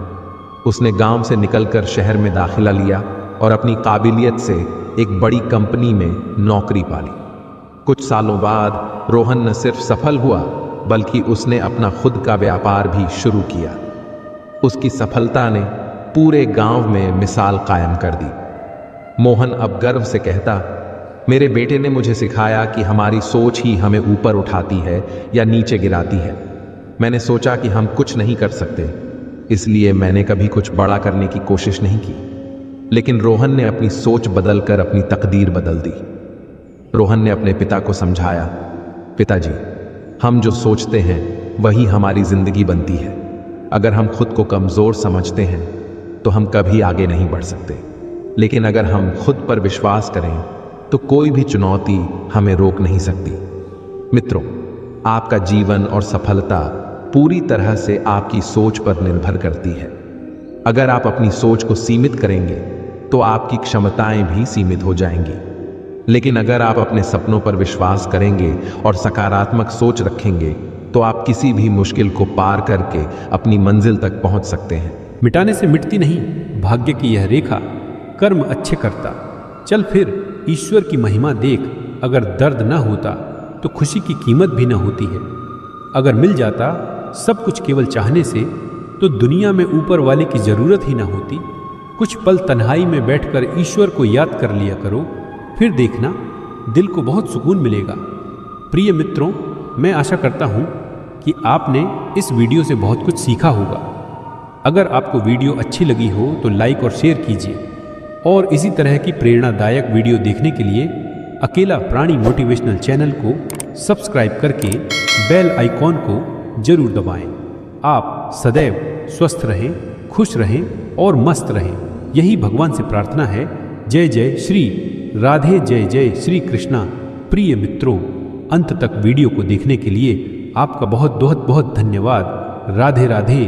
उसने गांव से निकलकर शहर में दाखिला लिया और अपनी काबिलियत से एक बड़ी कंपनी में नौकरी पाली। कुछ सालों बाद रोहन न सिर्फ सफल हुआ बल्कि उसने अपना खुद का व्यापार भी शुरू किया। उसकी सफलता ने पूरे गांव में मिसाल कायम कर दी। मोहन अब गर्व से कहता, मेरे बेटे ने मुझे सिखाया कि हमारी सोच ही हमें ऊपर उठाती है या नीचे गिराती है। मैंने सोचा कि हम कुछ नहीं कर सकते, इसलिए मैंने कभी कुछ बड़ा करने की कोशिश नहीं की। लेकिन रोहन ने अपनी सोच बदलकर अपनी तकदीर बदल दी। रोहन ने अपने पिता को समझाया, पिताजी, हम जो सोचते हैं वही हमारी जिंदगी बनती है। अगर हम खुद को कमजोर समझते हैं तो हम कभी आगे नहीं बढ़ सकते, लेकिन अगर हम खुद पर विश्वास करें तो कोई भी चुनौती हमें रोक नहीं सकती। मित्रों, आपका जीवन और सफलता पूरी तरह से आपकी सोच पर निर्भर करती है। अगर आप अपनी सोच को सीमित करेंगे तो आपकी क्षमताएं भी सीमित हो जाएंगी, लेकिन अगर आप अपने सपनों पर विश्वास करेंगे और सकारात्मक सोच रखेंगे तो आप किसी भी मुश्किल को पार करके अपनी मंजिल तक पहुंच सकते हैं। मिटाने से मिटती नहीं भाग्य की यह रेखा, कर्म अच्छे करता। चल फिर ईश्वर की महिमा देख, अगर दर्द न होता तो खुशी की कीमत भी न होती है। अगर मिल जाता सब कुछ केवल चाहने से तो दुनिया में ऊपर वाले की जरूरत ही ना होती। कुछ पल तन्हाई में बैठकर ईश्वर को याद कर लिया करो, फिर देखना दिल को बहुत सुकून मिलेगा। प्रिय मित्रों, मैं आशा करता हूँ कि आपने इस वीडियो से बहुत कुछ सीखा होगा। अगर आपको वीडियो अच्छी लगी हो तो लाइक और शेयर कीजिए, और इसी तरह की प्रेरणादायक वीडियो देखने के लिए अकेला प्राणी मोटिवेशनल चैनल को सब्सक्राइब करके बेल आइकॉन को जरूर दबाएं। आप सदैव स्वस्थ रहें, खुश रहें और मस्त रहें, यही भगवान से प्रार्थना है। जय जय श्री राधे, जय जय श्री कृष्णा। प्रिय मित्रों, अंत तक वीडियो को देखने के लिए आपका बहुत बहुत बहुत धन्यवाद। राधे राधे।